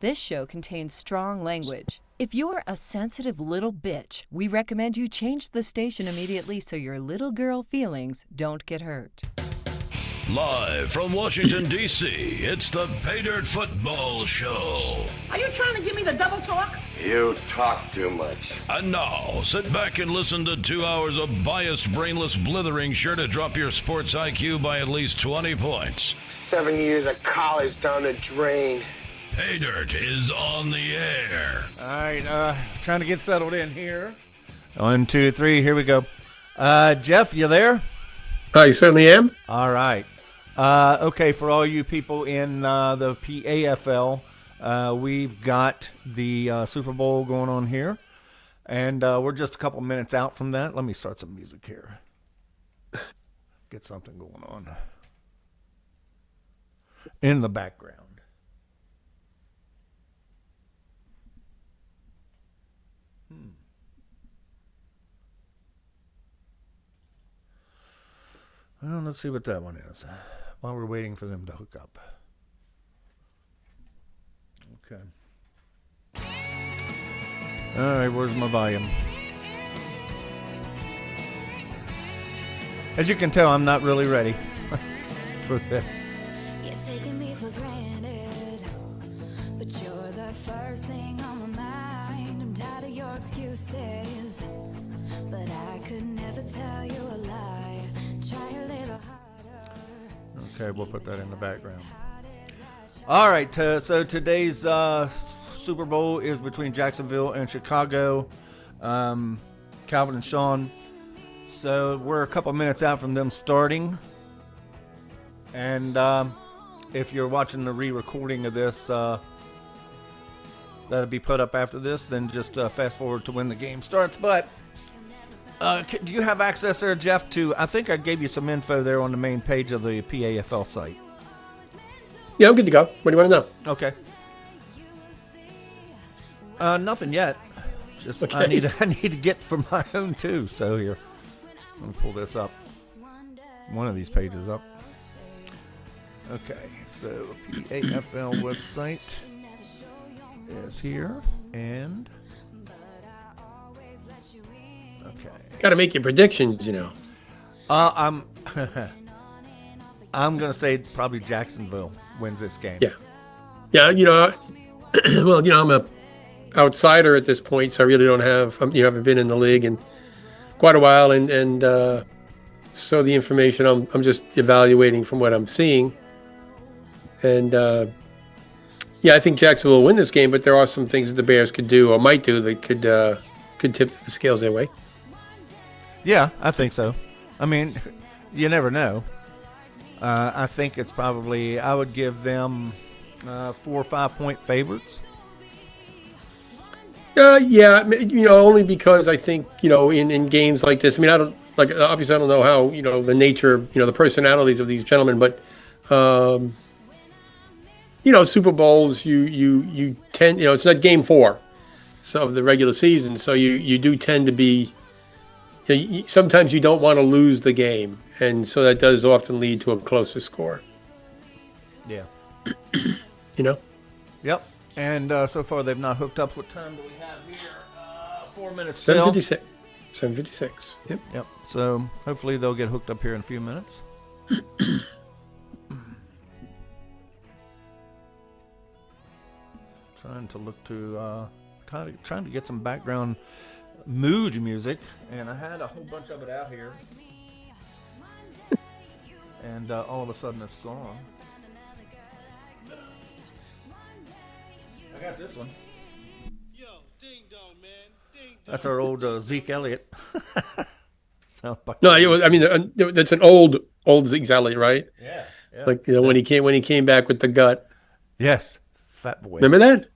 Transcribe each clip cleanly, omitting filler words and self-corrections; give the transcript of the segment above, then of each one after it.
This show contains strong language. If you're a sensitive little bitch, we recommend you change the station immediately so your little girl feelings don't get hurt. Live from Washington, D.C., it's the Paydirt Football Show. Are you trying to give me the double talk? You talk too much. And now, sit back and listen to 2 hours of biased, brainless blithering sure to drop your sports IQ by at least 20 points. 7 years of college down the drain. Paydirt is on the air. All right, trying to get settled in here. 1, 2, 3, here we go. Jeff, you there? I certainly am. All right. Okay, for all you people in the PAFL, we've got the Super Bowl going on here, and we're just a couple minutes out from that. Let me start some music here. Get something going on in the background. Well, let's see what that one is while we're waiting for them to hook up. Okay. All right, where's my volume? As you can tell, I'm not really ready for this. You're taking me for granted, but you're the first thing on my mind. I'm tired of your excuses, but I could never tell you a lie. Try a little harder. Okay, we'll put that in the background. All right, so today's Super Bowl is between Jacksonville and Chicago. Calvin and Sean. So we're a couple minutes out from them starting. And if you're watching the re-recording of this, that'll be put up after this, then just fast forward to when the game starts. But do you have access there, Jeff, to, I think I gave you some info there on the main page of the PAFL site. Yeah, I'm good to go. What do you want to know? Okay. Nothing yet. Just Okay. I need to get from my own too. So here, let me pull this up. One of these pages up. Okay, so PAFL website is here, and okay. Got to make your predictions, you know. I'm I'm gonna say probably Jacksonville wins this game. Yeah. Yeah, you know, well, you know, I'm a outsider at this point, so I really don't have, you know, I haven't been in the league in quite a while, and so the information I'm just evaluating from what I'm seeing. And yeah, I think Jacksonville will win this game, but there are some things that the Bears could do or might do that could tip the scales their way. Yeah, I think so. I mean, you never know. I think it's probably, I would give them 4 or 5 point favorites. Yeah, you know, only because I think, you know, in games like this, I mean, I don't, like, obviously I don't know how, you know, the nature, you know, the personalities of these gentlemen, but, you know, Super Bowls, you tend, you know, it's not game 4 of the regular season, so you do tend to be, you know, sometimes you don't want to lose the game, and so that does often lead to a closer score. Yeah. You know? Yep. And so far they've not hooked up. What time do we have here? 4 minutes still. 7:56. 7:56. Yep. Yep. So hopefully they'll get hooked up here in a few minutes. Trying to look to trying to get some background mood music, and I had a whole bunch of it out here, and all of a sudden it's gone. I got this one. That's our old Zeke Elliott. No, it was, I mean, that's an old Zeke Elliott, right? Yeah. Like, you know, when he came back with the gut. Yes, fat boy. Remember that?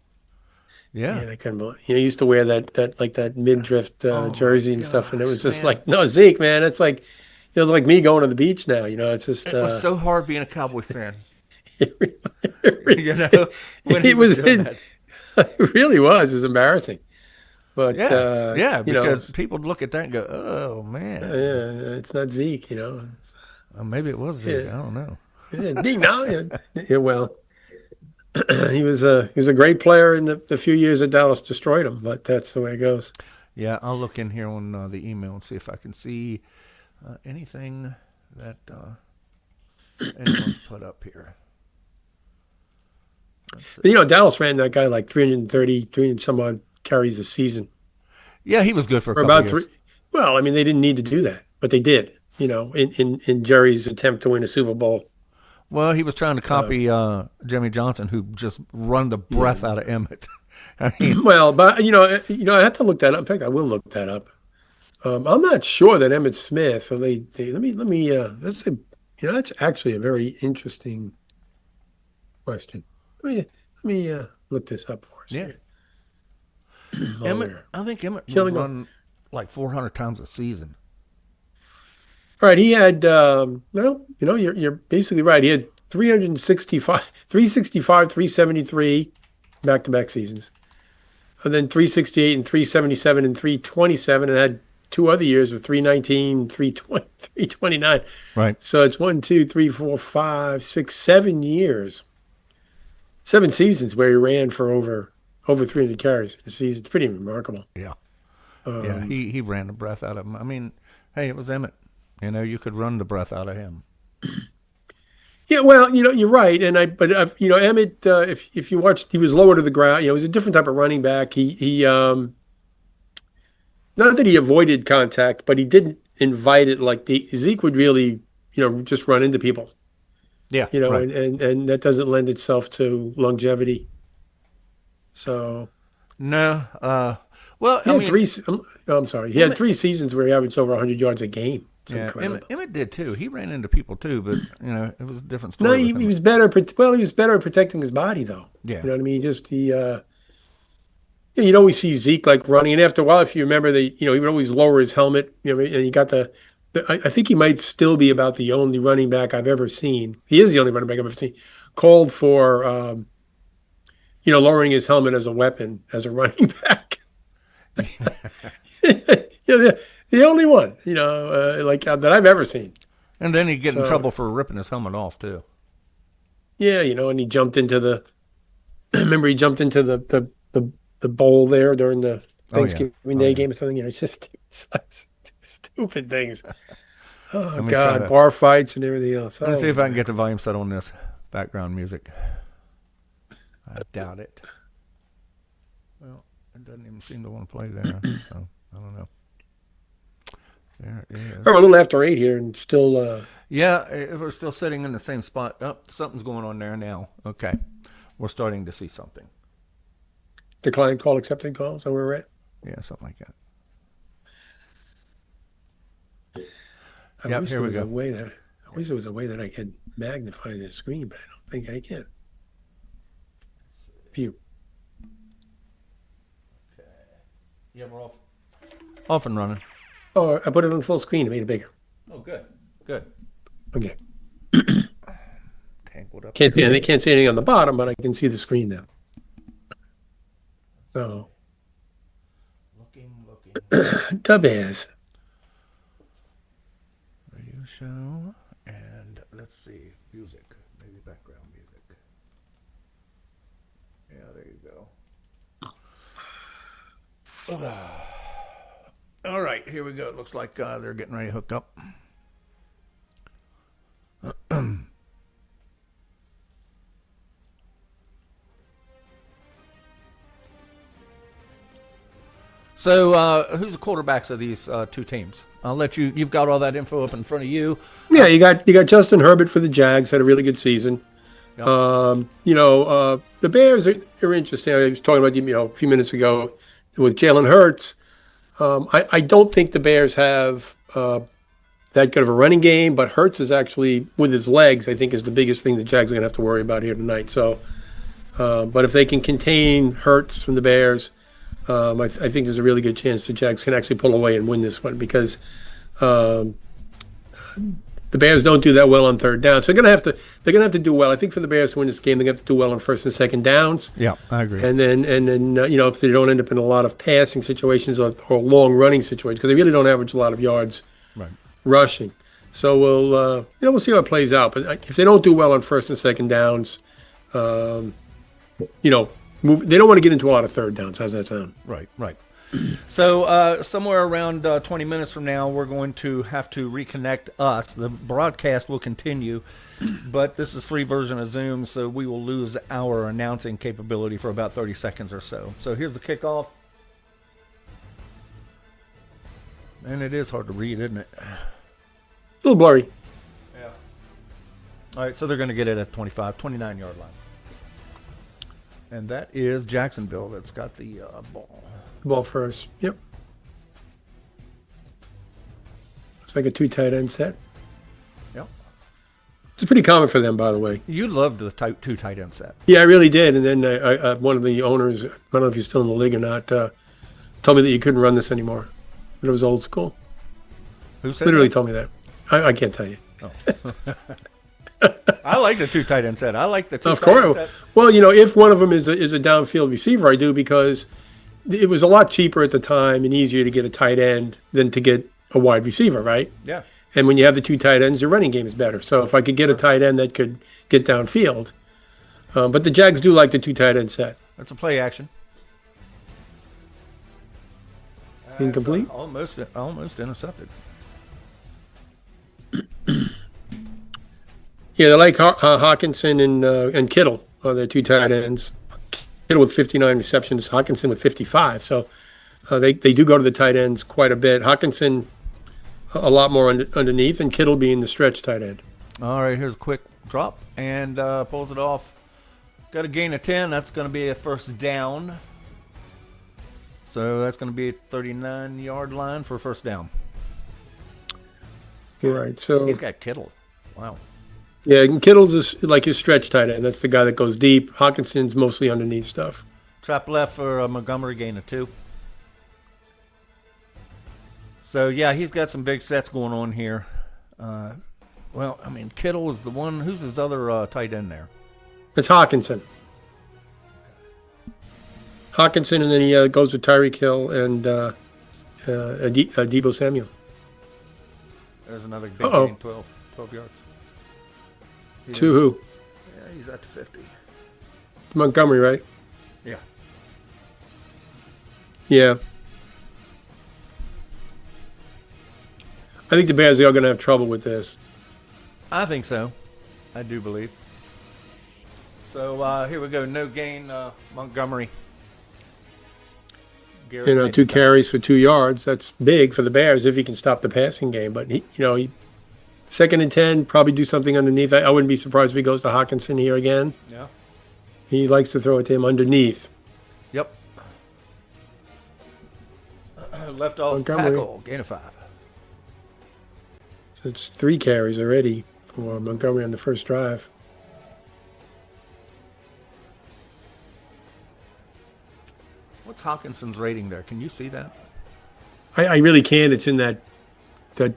Yeah. I couldn't believe. He used to wear that mid-drift jersey and stuff, and it was just man. like, no, Zeke, man, it's like, it was like me going to the beach now. You know, it's just. It was so hard being a Cowboy fan. It really, You know, when he was doing that. It really was. It was embarrassing. But yeah, you know, because people look at that and go, "Oh man, yeah, it's not Zeke," you know. Maybe it was Zeke. Yeah. I don't know. Yeah, Zeke, no, yeah, well, he was a great player in the few years that Dallas destroyed him, but that's the way it goes. Yeah, I'll look in here on the email and see if I can see anything that anyone's put up here. Dallas ran that guy like 300 some odd carries a season. Yeah, he was good for a Or couple about years. three. Well, I mean, they didn't need to do that, but they did. In Jerry's attempt to win a Super Bowl. Well, he was trying to copy Jimmy Johnson, who just run the breath out of Emmett. I mean, Well, but I have to look that up. In fact, I will look that up. I'm not sure that Emmett Smith. Or they let me. That's actually a very interesting question. Let me look this up for us. yeah. Here. I think Emmett would Killing run like 400 times a season. All right, he had you're basically right. He had 365, 373 back-to-back seasons. And then 368 and 377 and 327, and had 2 other years of 319, 320, 329. Right. So it's 1, 2, 3, 4, 5, 6, 7 years. 7 seasons where he ran for over 300 carries in a season. It's pretty remarkable. Yeah. Yeah, he ran the breath out of him. I mean, hey, it was Emmett. You could run the breath out of him. Yeah, well, you're right, but Emmett, if you watched, he was lower to the ground. He was a different type of running back. He not that he avoided contact, but he didn't invite it like Zeke would really, just run into people. Yeah, right. and that doesn't lend itself to longevity. So No, well, he had I'm sorry, he had 3 seasons where he averaged over 100 yards a game. It's incredible. Emmett did too. He ran into people too, but it was a different No, story. he was better. Well, he was better at protecting his body, though. Yeah. You know what I mean? You'd always see Zeke like running, and after a while, if you remember, he would always lower his helmet. And he got I think he might still be about the only running back I've ever seen. He is the only running back I've ever seen called for, lowering his helmet as a weapon as a running back. The only one, that I've ever seen. And then he'd get in trouble for ripping his helmet off too. Yeah, and he jumped into the. Remember, he jumped into the bowl there during the Thanksgiving Day game or something. It's just stupid things. Oh God, bar fights and everything else. Let me see if I can get the volume set on this background music. I doubt it. Well, it doesn't even seem to want to play there, so I don't know. There it is. We're a little after 8 here, and still. Yeah, we're still sitting in the same spot. Oh, something's going on there now. Okay, we're starting to see something. Decline call, accepting call. Is that where we're at? Yeah, something like that. I wish there was a way that I could magnify the screen, but I don't think I can. View. Okay. Yeah, we're off and running. Oh, I put it on full screen to make it bigger. Oh, good. Good. Okay. Tangled up. Can't see anything on the bottom, but I can see the screen now. So. Looking. The Bears. Radio show. And let's see. Music. Maybe background music. Yeah, there you go. All right, here we go. It looks like they're getting ready to hook up. So, who's the quarterbacks of these 2 teams? I'll let you. You've got all that info up in front of you. Yeah, you got Justin Herbert for the Jags. Had a really good season. Yep. The Bears are interesting. I was talking about a few minutes ago with Jalen Hurts. I don't think the Bears have that good of a running game, but Hurts is actually, with his legs, I think is the biggest thing the Jags are going to have to worry about here tonight. So, but if they can contain Hurts from the Bears, I think there's a really good chance the Jags can actually pull away and win this one because the Bears don't do that well on third down. So they're gonna have to do well. I think for the Bears to win this game, they're gonna have to do well on first and second downs. Yeah, I agree. And then if they don't end up in a lot of passing situations or long running situations, because they really don't average a lot of yards rushing. So we'll see how it plays out. But if they don't do well on first and second downs, move. They don't want to get into a lot of third downs. How's that sound? Right. So somewhere around 20 minutes from now, we're going to have to reconnect us. The broadcast will continue, but this is free version of Zoom, so we will lose our announcing capability for about 30 seconds or so. So here's the kickoff. And it is hard to read, isn't it? A little blurry. Yeah. All right, so they're going to get it at 29-yard line. And that is Jacksonville that's got the ball. Ball first. Yep. Looks like a 2 tight end set. Yep. It's pretty common for them, by the way. You loved the 2 tight end set. Yeah, I really did. And then one of the owners, I don't know if he's still in the league or not, told me that you couldn't run this anymore. That it was old school. Who said Literally that? told me that. I can't tell you. Oh. I like the 2 tight end set. I like the 2 Of tight end course. set. Well, if one of them is a downfield receiver, I do, because it was a lot cheaper at the time and easier to get a tight end than to get a wide receiver, right? Yeah. And when you have the 2 tight ends, your running game is better. So if I could get a tight end that could get downfield. But the Jags do like the 2 tight end set. That's a play action. Incomplete? Almost intercepted. Yeah, they like Hawkinson and Kittle are their 2 tight ends. Kittle with 59 receptions, Hawkinson with 55. So they do go to the tight ends quite a bit. Hawkinson a lot more underneath, and Kittle being the stretch tight end. All right, here's a quick drop and pulls it off. Got a gain of 10. That's going to be a first down. So that's going to be a 39-yard line for a first down. Right. So He's got Kittle. Wow. yeah, and Kittle's is like his stretch tight end. That's the guy that goes deep. Hawkinson's mostly underneath stuff. Trap left for Montgomery, gain of 2. So, yeah, he's got some big sets going on here. Kittle is the one. Who's his other tight end there? It's Hawkinson. Hawkinson, and then he goes with Tyreek Hill and Deebo Samuel. There's another big Uh-oh. gain, 12 yards. To who? Yeah, he's at the 50. Montgomery, right? Yeah. Yeah. I think the Bears are going to have trouble with this. I think so. I do believe. So here we go. No gain, Montgomery. Garrett 2 carries for 2 yards. That's big for the Bears if he can stop the passing game. But he 2nd and 10, probably do something underneath. I wouldn't be surprised if he goes to Hawkinson here again. Yeah. He likes to throw it to him underneath. Yep. Left off Montgomery. tackle, gain of 5. So it's 3 carries already for Montgomery on the first drive. What's Hawkinson's rating there? Can you see that? I really can't. It's in that kind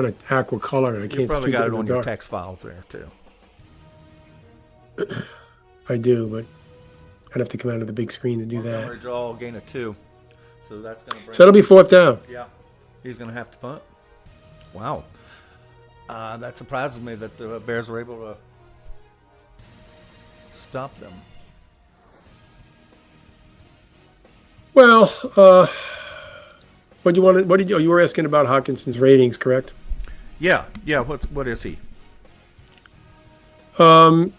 of aqua color. I You can't probably see got it it in on the your dark. text files there too. I do, but I'd have to come out of the big screen to do Montgomery that. draw, gain of 2. So that's going to bring. So that'll be 4th down. Yeah. He's going to have to punt. Wow. That surprises me that the Bears were able to stop them. Well, you were asking about Hawkinson's ratings, correct? Yeah. What is he? Well,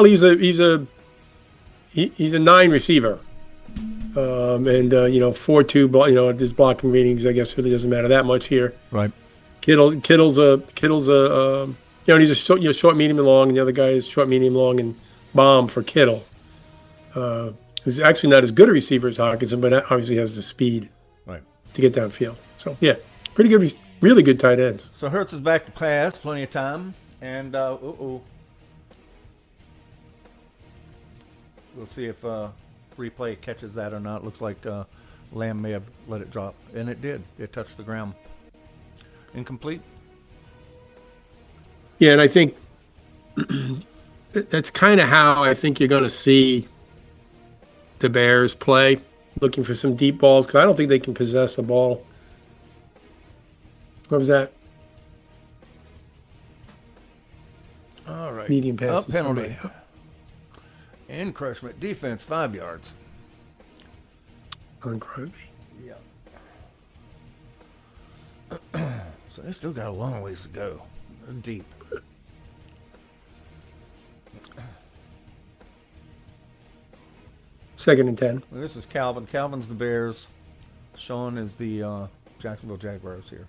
he's a 9 receiver, and 4.2. His blocking ratings, I guess, really doesn't matter that much here. Right. Kittle's he's a short, medium, and long, and the other guy is short, medium, long, and bomb for Kittle. Who's actually not as good a receiver as Hawkinson, but obviously has the speed Right. to get downfield. So yeah, pretty good, really good tight ends. So Hurts is back to pass, plenty of time, and we'll see if replay catches that or not. Looks like Lamb may have let it drop, and it did. It touched the ground. Incomplete. Yeah, and I think that's kind of how I think you're going to see the Bears play, looking for some deep balls, because I don't think they can possess the ball. What was that? All right. Medium pass. to Penalty. somebody. Encroachment defense, 5 yards. On Crosby. Yeah. So they still got a long ways to go. They're deep. Second and 10. Well, this is Calvin. Calvin's the Bears. Sean is the Jacksonville Jaguars here.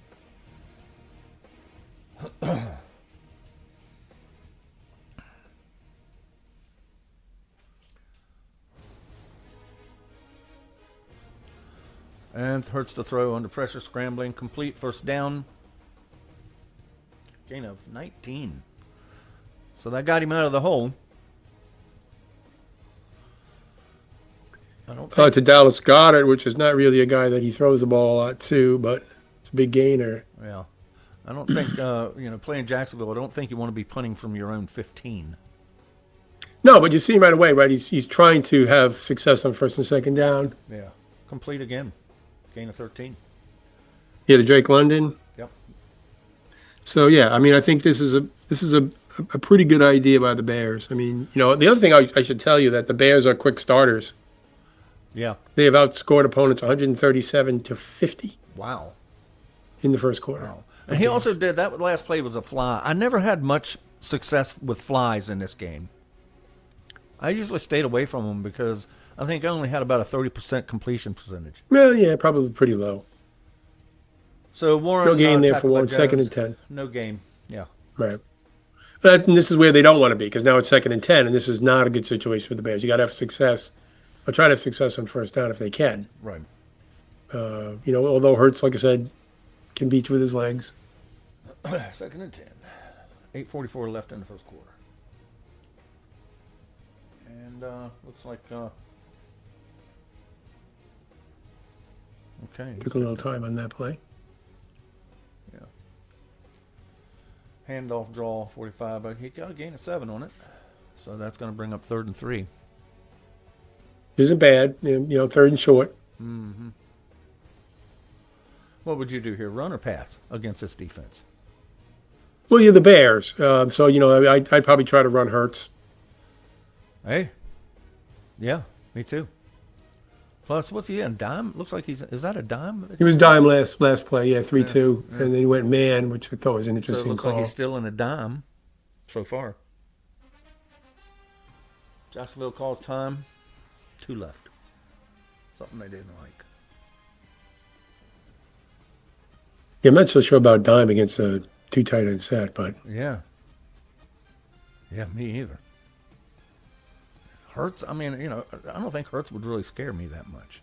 And Hurts to throw under pressure, scrambling, complete, first down. Gain of 19. So that got him out of the hole. I don't think To Dallas Goedert, which is not really a guy that he throws the ball a lot to, but it's a big gainer. Yeah. I don't think, playing Jacksonville, I don't think you want to be punting from your own 15. No, but you see him right away, right? He's trying to have success on first and second down. Yeah. Complete again. Gain of 13. Yeah, to Drake London. Yep. So yeah, I mean, I think this is a pretty good idea by the Bears. I mean, the other thing I should tell you that the Bears are quick starters. Yeah. They have outscored opponents 137-50 Wow. in the first quarter. Wow. And he also did, that last play was a fly. I never had much success with flies in this game. I usually stayed away from them because I think I only had about a 30% completion percentage. Well, yeah, probably pretty low. So Warren, No gain there tackled for by Warren, second Jones. and 10. No gain. Yeah. Right. And this is where they don't want to be because now it's second and 10, and this is not a good situation for the Bears. You got to have success, or try to have success on first down if they can. Right. Although Hurts, like I said, can beat you with his legs. Second and 10. 8:44 left in the first quarter. And looks like okay. Took a little time on that play. Yeah. Handoff draw 45. He got a gain of 7 on it. So that's going to bring up 3rd and 3. Isn't bad. Third and short. Mm-hmm. What would you do here? Run or pass against this defense? Well, you're the Bears. I'd probably try to run Hurts. Hey. Yeah, me too. Plus, what's he in? Dime? Looks like is that a dime? He was dime last play, 3-2. Yeah. And then he went man, which I thought was an So it interesting looks call. like he's still in a dime so far. Jacksonville calls time. 2 left. Something they didn't like. Yeah, I'm not so sure about dime against a 2 tight end set, but Yeah. Yeah, me either. Hurts, I mean, I don't think Hurts would really scare me that much.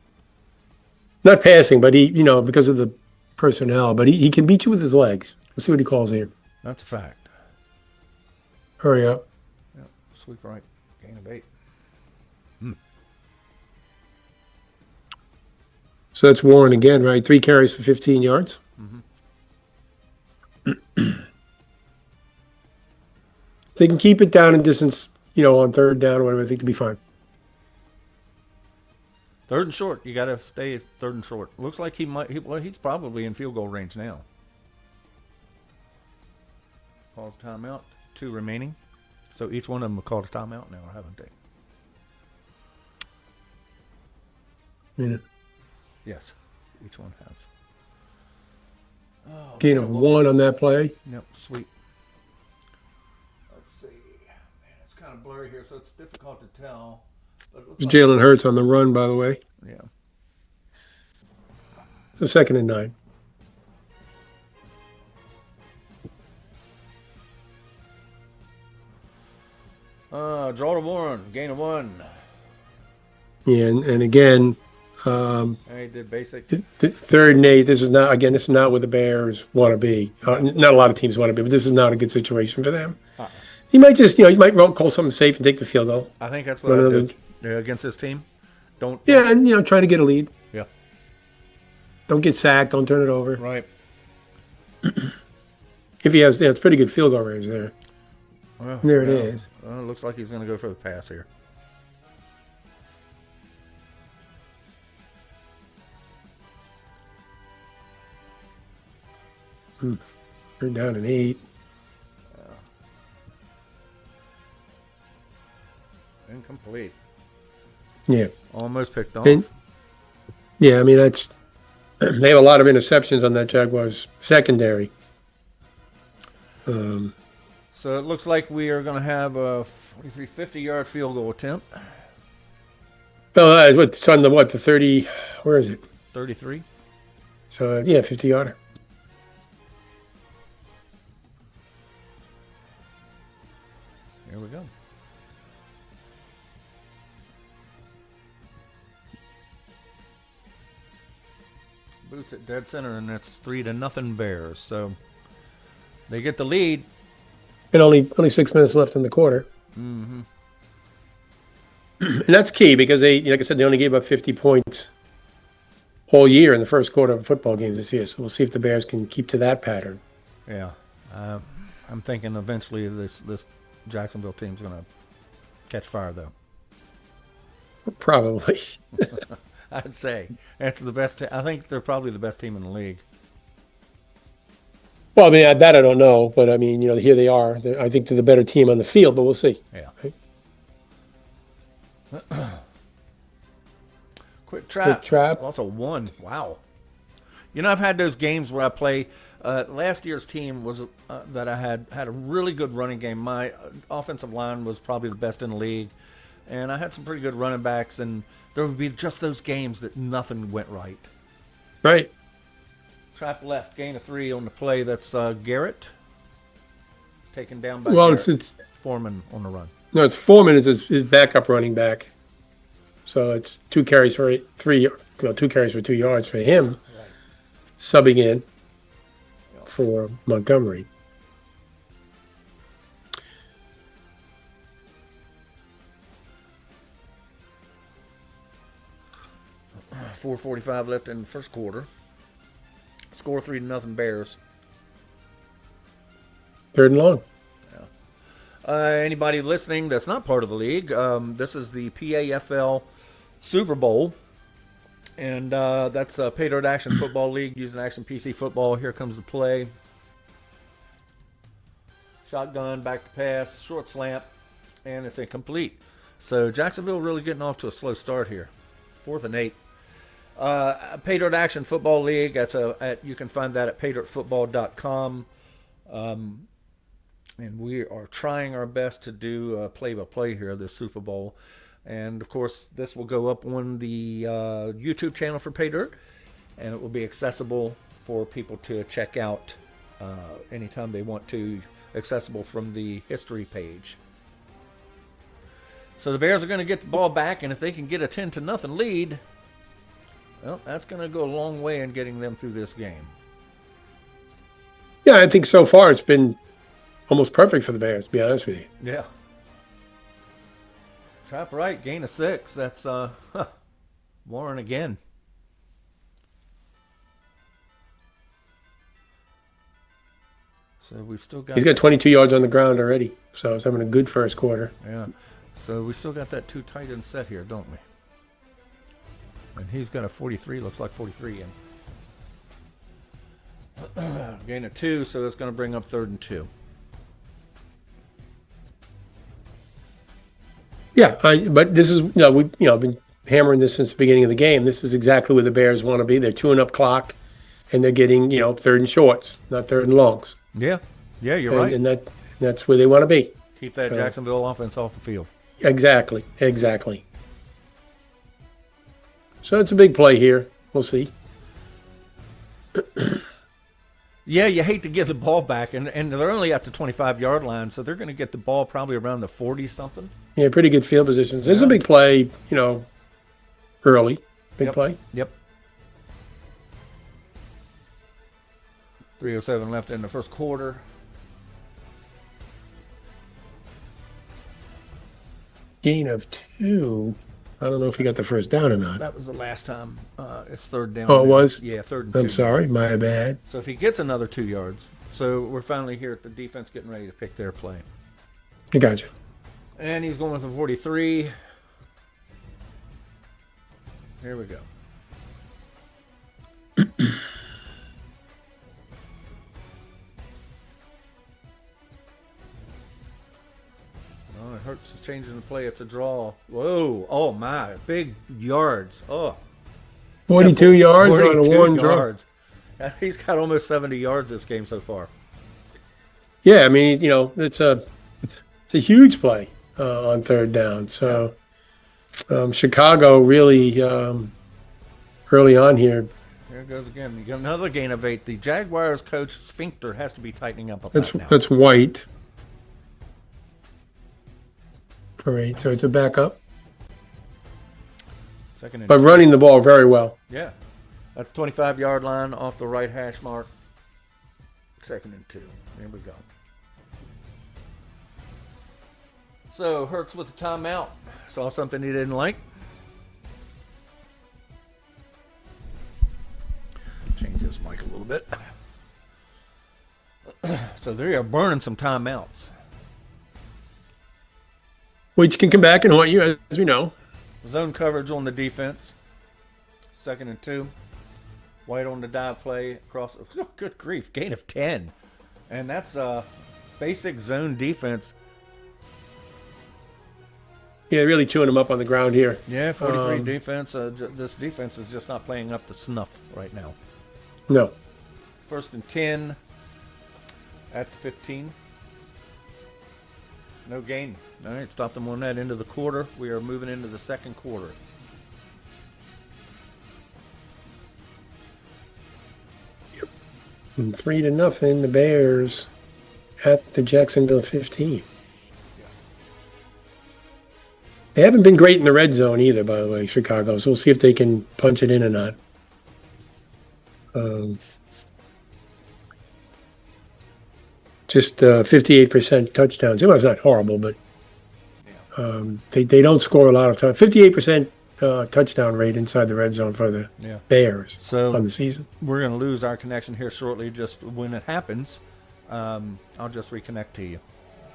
not passing, but he, because of the personnel, but he can beat you with his legs. Let's see what he calls here. That's a fact. Hurry up. Yep. Sweep right. Gain of 8. So that's Warren again, right? 3 carries for 15 yards. They can keep it down in distance, on third down or whatever. I think they'll be fine. 3rd and short. You got to stay at 3rd and short. Looks like he's probably in field goal range now. Calls timeout. 2 remaining. So each one of them will call a timeout now, haven't they? Minute. Yes. Each one has. Oh, Gain of 1 on that play. Yep, sweet. Let's see. Man, it's kind of blurry here, so it's difficult to tell. But it looks It's like Jalen Hurts on the run, by the way. Yeah. So 2nd and 9. Draw to Warren. Gain of 1. Yeah, and again, And he did basic. the 3rd and 8. This is not where the Bears want to be. Not a lot of teams want to be, but this is not a good situation for them. He might just, he might call something safe and take the field goal. I think that's what I did against this team. Don't. Yeah, and try to get a lead. Yeah. Don't get sacked. Don't turn it over. Right. If he has, it's pretty good field goal range there. Well, There it is. Well, it looks like he's going to go for the pass here. They're down an 8. Incomplete. Yeah. Almost picked off. And, yeah, I mean, they have a lot of interceptions on that Jaguars secondary. So it looks like we are going to have a 43, 50-yard field goal attempt. Oh, it's on the 30, where is it? 33. So, yeah, 50-yarder. Here we go. Boots at dead center, and it's 3-0 Bears. So they get the lead. And only 6 minutes left in the quarter. Mm-hmm. And that's key because like I said, they only gave up 50 points all year in the first quarter of football games this year. So we'll see if the Bears can keep to that pattern. Yeah. I'm thinking eventually this Jacksonville team's going to catch fire, though. Probably. I'd say that's the best. I think they're probably the best team in the league. Well, I mean, that I don't know. But, I mean, here they are. I think they're the better team on the field, but we'll see. Yeah. Right? Quick trap. Quick trap. Also one. Wow. I've had those games where I play. Last year's team was that I had a really good running game. My offensive line was probably the best in the league, and I had some pretty good running backs. And there would be just those games that nothing went right. Right. Trap left, gain of 3 on the play. That's Garrett taken down by it's Foreman on the run. No, it's Foreman is his backup running back. So it's 2 carries for 2 carries for 2 yards for him, Right. subbing in for Montgomery. .445 left in the first quarter. Score 3-0 Bears. 3rd and long. Anybody listening that's not part of the league, this is the PAFL Super Bowl. And that's a Paydirt Action Football League using Action PC Football. Here comes the play. Shotgun, back to pass, short slant, and it's incomplete. So Jacksonville really getting off to a slow start here. 4th and 8. Paydirt Action Football League. You can find that at paydirtfootball.com. And we are trying our best to do play-by-play here this Super Bowl. And, of course, this will go up on the YouTube channel for Paydirt, and it will be accessible for people to check out anytime they want to, accessible from the history page. So the Bears are going to get the ball back, and if they can get a 10-0 lead, well, that's going to go a long way in getting them through this game. Yeah, I think so far it's been almost perfect for the Bears, to be honest with you. Yeah. Trap right, gain of 6. That's Warren again. So we've still got... He's got 22 yards on the ground already, so he's having a good first quarter. Yeah. So we still got that 2 tight end set here, don't we? And he's got a 43, looks like 43 in. Gain of 2, so that's going to bring up 3rd and 2. Yeah, but this is we've been hammering this since the beginning of the game. This is exactly where the Bears want to be. They're chewing up clock, and they're getting 3rd and shorts, not 3rd and longs. Yeah, you're right. And that's where they want to be. Keep that Jacksonville offense off the field. Exactly. So it's a big play here. We'll see. Yeah, you hate to give the ball back, and they're only at the 25-yard line, so they're going to get the ball probably around the 40-something. Yeah, pretty good field positions. This is a big play, early. Big play. Yep. 3:07 left in the first quarter. Gain of 2. I don't know if he got the first down or not. That was the last time. It's 3rd down. Oh, it was? Yeah, 3rd and 2. I'm sorry, my bad. So if he gets another 2 yards, so we're finally here at the defense getting ready to pick their play. I got you. And he's going with a 43. Here we go. it hurts. It's changing the play. It's a draw. Whoa. Oh, my. Big yards. Oh. 42 yards on a 42 one draw. yards. He's got almost 70 yards this game so far. Yeah, I mean, it's a huge play on third down. So Chicago really early on here. Here it goes again. You get another gain of 8. The Jaguars coach Sphincter has to be tightening up about now. That's White. For 8, so it's a backup. Second and But 2. running the ball very well. Yeah. At 25-yard line off the right hash mark. Second and 2. Here we go. So, Hurts with the timeout. Saw something he didn't like. Change this mic a little bit. So, they are burning some timeouts. Which can come back and haunt you, as we know. Zone coverage on the defense. Second and 2. White on the dive play across. Oh, good grief. Gain of 10. And that's basic zone defense. Yeah, really chewing them up on the ground here. Yeah, 43 defense. This defense is just not playing up to snuff right now. No. First and 10 at the 15. No gain. All right, stop them on that end of the quarter. We are moving into the second quarter. And 3-0, the Bears at the Jacksonville 15. They haven't been great in the red zone either, by the way, Chicago. So we'll see if they can punch it in or not. Just 58% touchdowns. Well, it's not horrible, but they don't score a lot of time. 58% touchdown rate inside the red zone for the Bears on the season. We're going to lose our connection here shortly. Just when it happens, I'll just reconnect to you.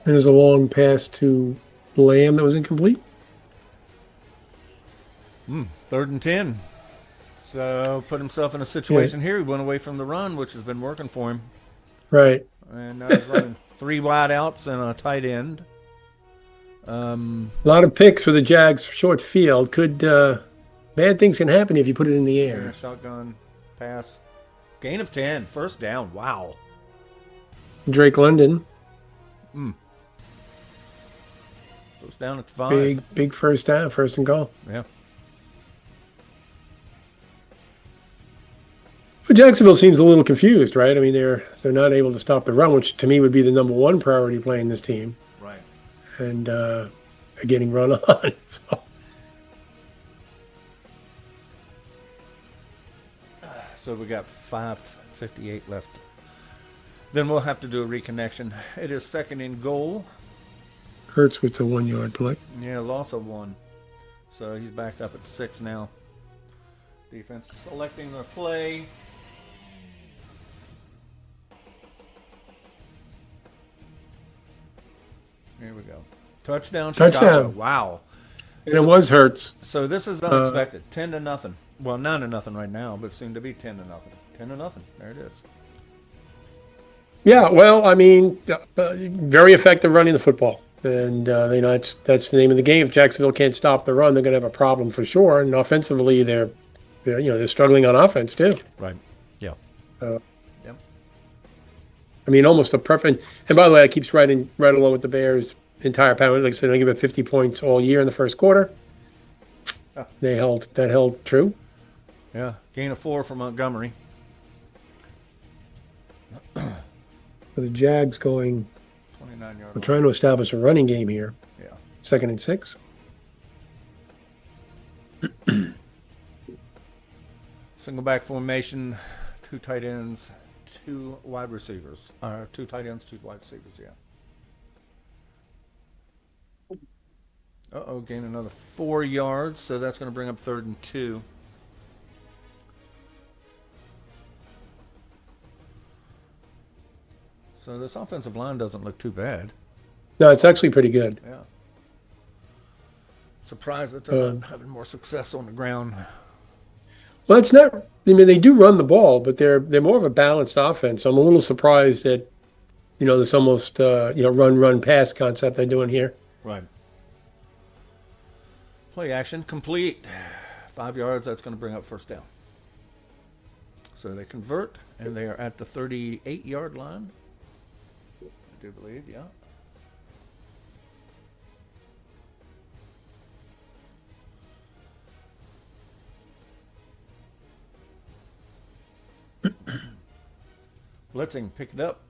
And there's a long pass to Lamb that was incomplete. Third and 10. So put himself in a situation here. He went away from the run, which has been working for him. Right. And now he's running 3 wide outs and a tight end. A lot of picks for the Jags, short field. Bad things can happen if you put it in the air. Shotgun pass. Gain of 10. First down. Wow. Drake London. First down at 5. Big first down, first and goal. Yeah. But Jacksonville seems a little confused, right? I mean, they're not able to stop the run, which to me would be the number one priority playing this team. Right. And they're getting run on. So we got 5:58 left. Then we'll have to do a reconnection. It is second and goal. Hurts with the 1-yard play. Yeah, loss of 1. So he's backed up at 6 now. Defense selecting the play. Here we go. Touchdown, Chicago. Wow. And it was Hurts. So this is unexpected. 10-0. Well, 9-0 right now, but soon to be 10-0. 10-0. There it is. Yeah, well, I mean, very effective running the football. And that's the name of the game. If Jacksonville can't stop the run, they're going to have a problem for sure. And offensively, they're struggling on offense too. Right. Yeah. Yep. I mean, almost a perfect. And by the way, it keeps right along with the Bears' entire power. Like I said, they give it 50 points all year in the first quarter. Oh. That held true. Yeah. Gain of 4 for Montgomery. For the Jags going. 29-yard. We're trying to establish a running game here. Yeah. Second and 6. Single back formation, 2 tight ends, 2 wide receivers. 2 tight ends, 2 wide receivers, yeah. Gain another 4 yards, so that's going to bring up 3rd and 2. So this offensive line doesn't look too bad. No, it's actually pretty good. Yeah. Surprised that they're not having more success on the ground. Well, it's not. I mean, they do run the ball, but they're more of a balanced offense. I'm a little surprised that, this almost run pass concept they're doing here. Right. Play action complete. 5 yards. That's going to bring up first down. So they convert, and they are at the 38-yard line. I do believe, yeah. Blitzing, pick it up.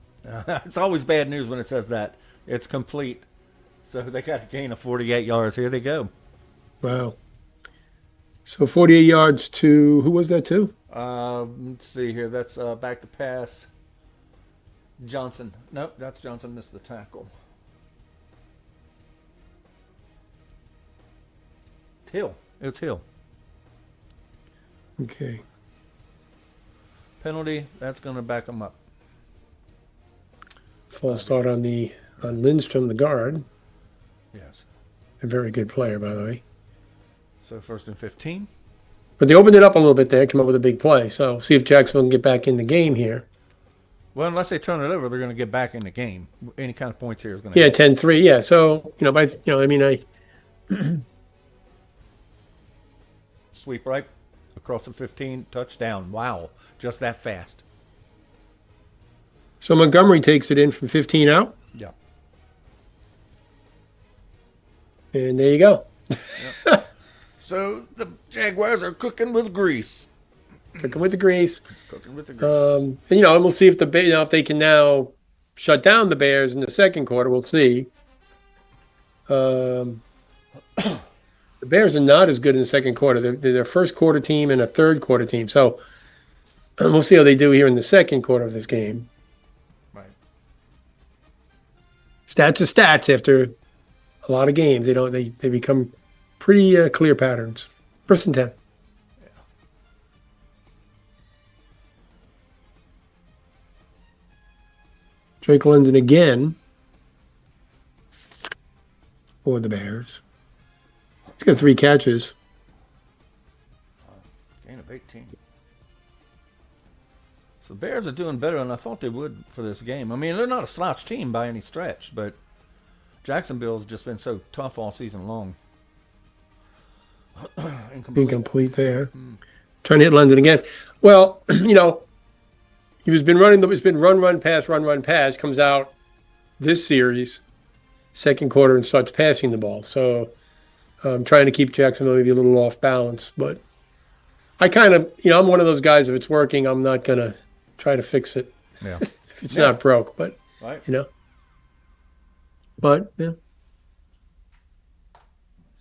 It's always bad news when it says that. It's complete. So they got a gain of 48 yards. Here they go. Wow. So 48 yards to, who was that to? Let's see here. That's back to pass. Johnson. Nope, that's Johnson. Missed the tackle. Hill. It's Hill. Okay. Penalty. That's going to back them up. False start on Lindstrom, the guard. Yes. A very good player, by the way. So 1st and 15. But they opened it up a little bit there, come up with a big play. So see if Jacksonville can get back in the game here. Well, unless they turn it over, they're going to get back in the game. Any kind of points here is going to. Yeah, 10-3. Yeah. So Sweep right across the 15, touchdown. Wow, just that fast. So Montgomery takes it in from 15 out, Yeah. and there you go. So the Jaguars are cooking with grease. Cooking with the grease. Cooking with the grease. And we'll see if if they can now shut down the Bears in the second quarter. We'll see. The Bears are not as good in the second quarter. They're their first quarter team and a third quarter team. So we'll see how they do here in the second quarter of this game. Right. Stats are stats after a lot of games. They become pretty clear patterns. 1st and 10. Drake London again for the Bears. He's got 3 catches. Gain of 18. So the Bears are doing better than I thought they would for this game. I mean, they're not a slouch team by any stretch, but Jacksonville's just been so tough all season long. Incomplete there. Trying to hit London again. Well, he's been running. It's been run, pass. Comes out this series, second quarter, and starts passing the ball. So I'm trying to keep Jacksonville maybe a little off balance. But I kind of, I'm one of those guys. If it's working, I'm not gonna try to fix it. Yeah. If it's not broke, but Right. But yeah.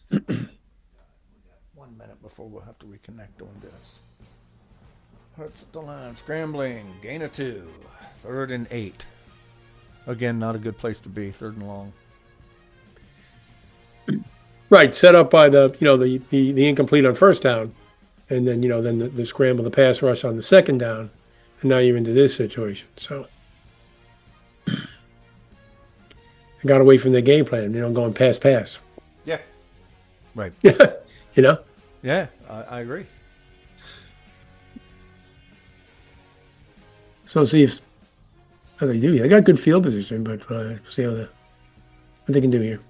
1 minute before we'll have to reconnect on this. Hurts at the line, scrambling, gain of 2, 3rd and 8. Again, not a good place to be, 3rd and long. Right, set up by the incomplete on first down, and then the scramble, the pass rush on the second down, and now you're into this situation. So they got away from their game plan, going pass. Yeah. Right. Yeah, I agree. So see how they do. They got good field position, but see what they can do here.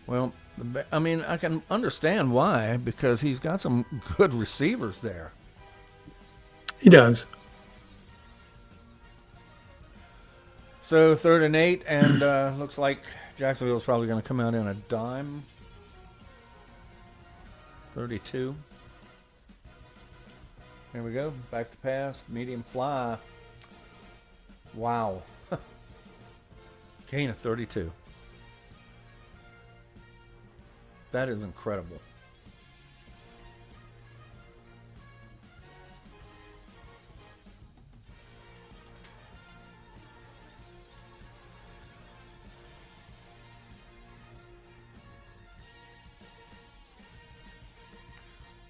Well, I can understand why, because he's got some good receivers there. He does. So 3rd and 8, and looks like Jacksonville's probably going to come out in a dime. 32. Here we go. Back to pass. Medium fly. Wow. Gain of 32. That is incredible.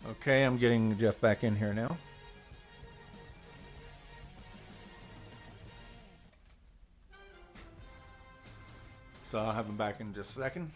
Okay, I'm getting Jeff back in here now. So I'll have him back in just a second.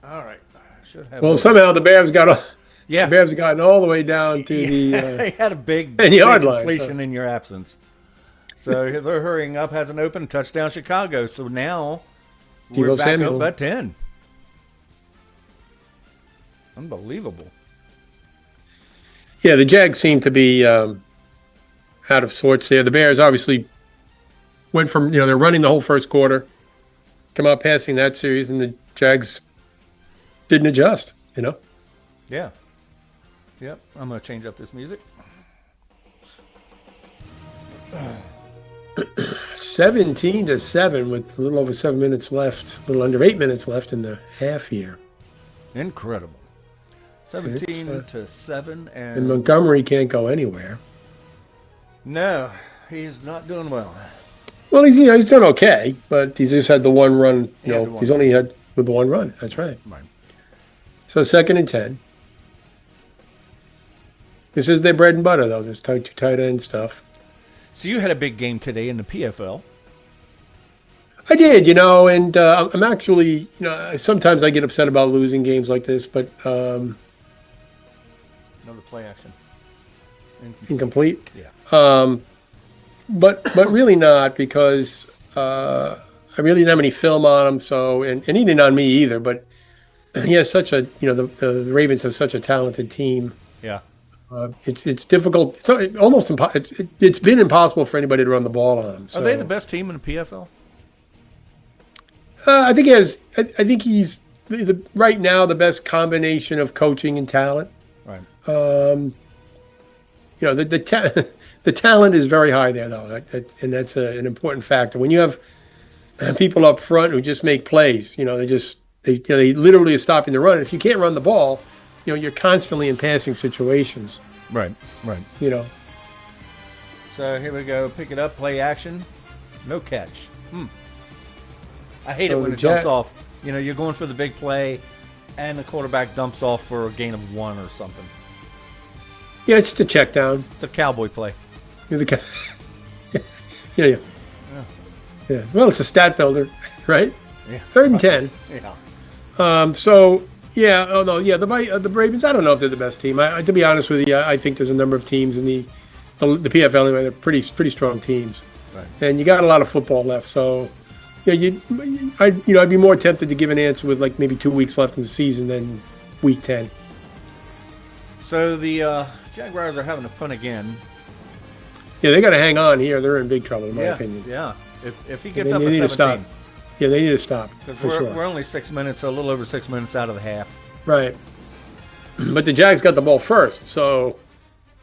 All right. Should have. Well, somehow the Bears got Yeah. the Bears have gotten all the way down to the They had a big 10-yard line, completion in your absence. So they're hurrying up. Hasn't opened. Touchdown Chicago. So now we're Deebo back Samuel. up at 10. Unbelievable. Yeah, the Jags seem to be out of sorts there. The Bears obviously went from, they're running the whole first quarter, come out passing that series, and the Jags didn't adjust, Yeah. Yep. I'm going to change up this music. 17-7 with a little over 7 minutes left, a little under 8 minutes left in the half here. Incredible. 17-7, And Montgomery can't go anywhere. no, he's not doing well. Well, he's done okay, but he's just had the one run. He had the one He's only had with the one run. That's right. Right. So 2nd and 10. This is their bread and butter, though. This tight end stuff. So you had a big game today in the PFL. I did, and I'm actually, sometimes I get upset about losing games like this, but Another play action. incomplete. Yeah. But really not, because I really didn't have any film on him. So and he didn't on me either. But he has such a the Ravens have such a talented team. Yeah. It's difficult. It's almost impossible. It's been impossible for anybody to run the ball on him. So. Are they the best team in the PFL? I think he has. I think he's right now the best combination of coaching and talent. Right. The talent is very high there, though, and that's an important factor. When you have people up front who just make plays, they literally are stopping the run. If you can't run the ball, you're constantly in passing situations. Right. So here we go. Pick it up. Play action. No catch. I hate it when it dumps off. You're going for the big play, and the quarterback dumps off for a gain of 1 or something. Yeah, it's just a check down. It's a cowboy play. Yeah. Well, it's a stat builder, right? Yeah. 3rd and 10. Yeah. The Ravens, I don't know if they're the best team. To be honest with you, I think there's a number of teams in the PFL anyway. They're pretty strong teams, Right. and you got a lot of football left. So, I'd be more tempted to give an answer with like maybe 2 weeks left in the season than week 10. So the Jaguars are having to punt again. Yeah, they got to hang on here. They're in big trouble, in my opinion. Yeah. If he gets They up need to to 17. stop. Yeah, they need to stop Because for sure. we're only 6 minutes, a little over 6 minutes out of the half. Right. But the Jags got the ball first, so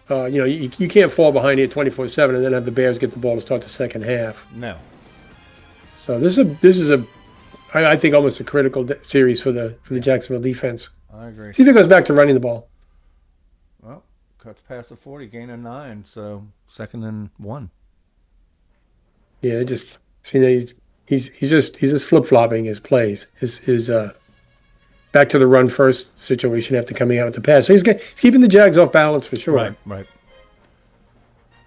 you can't fall behind here 24/7 and then have the Bears get the ball to start the second half. No. So this is I think almost a critical series for the Jacksonville defense. I agree. See if it goes back to running the ball. Well, cuts past the 40, gain of 9, so 2nd and 1. Yeah, he's just flip flopping his plays. His back to the run first situation after coming out at the pass. So he's keeping the Jags off balance for sure. Right.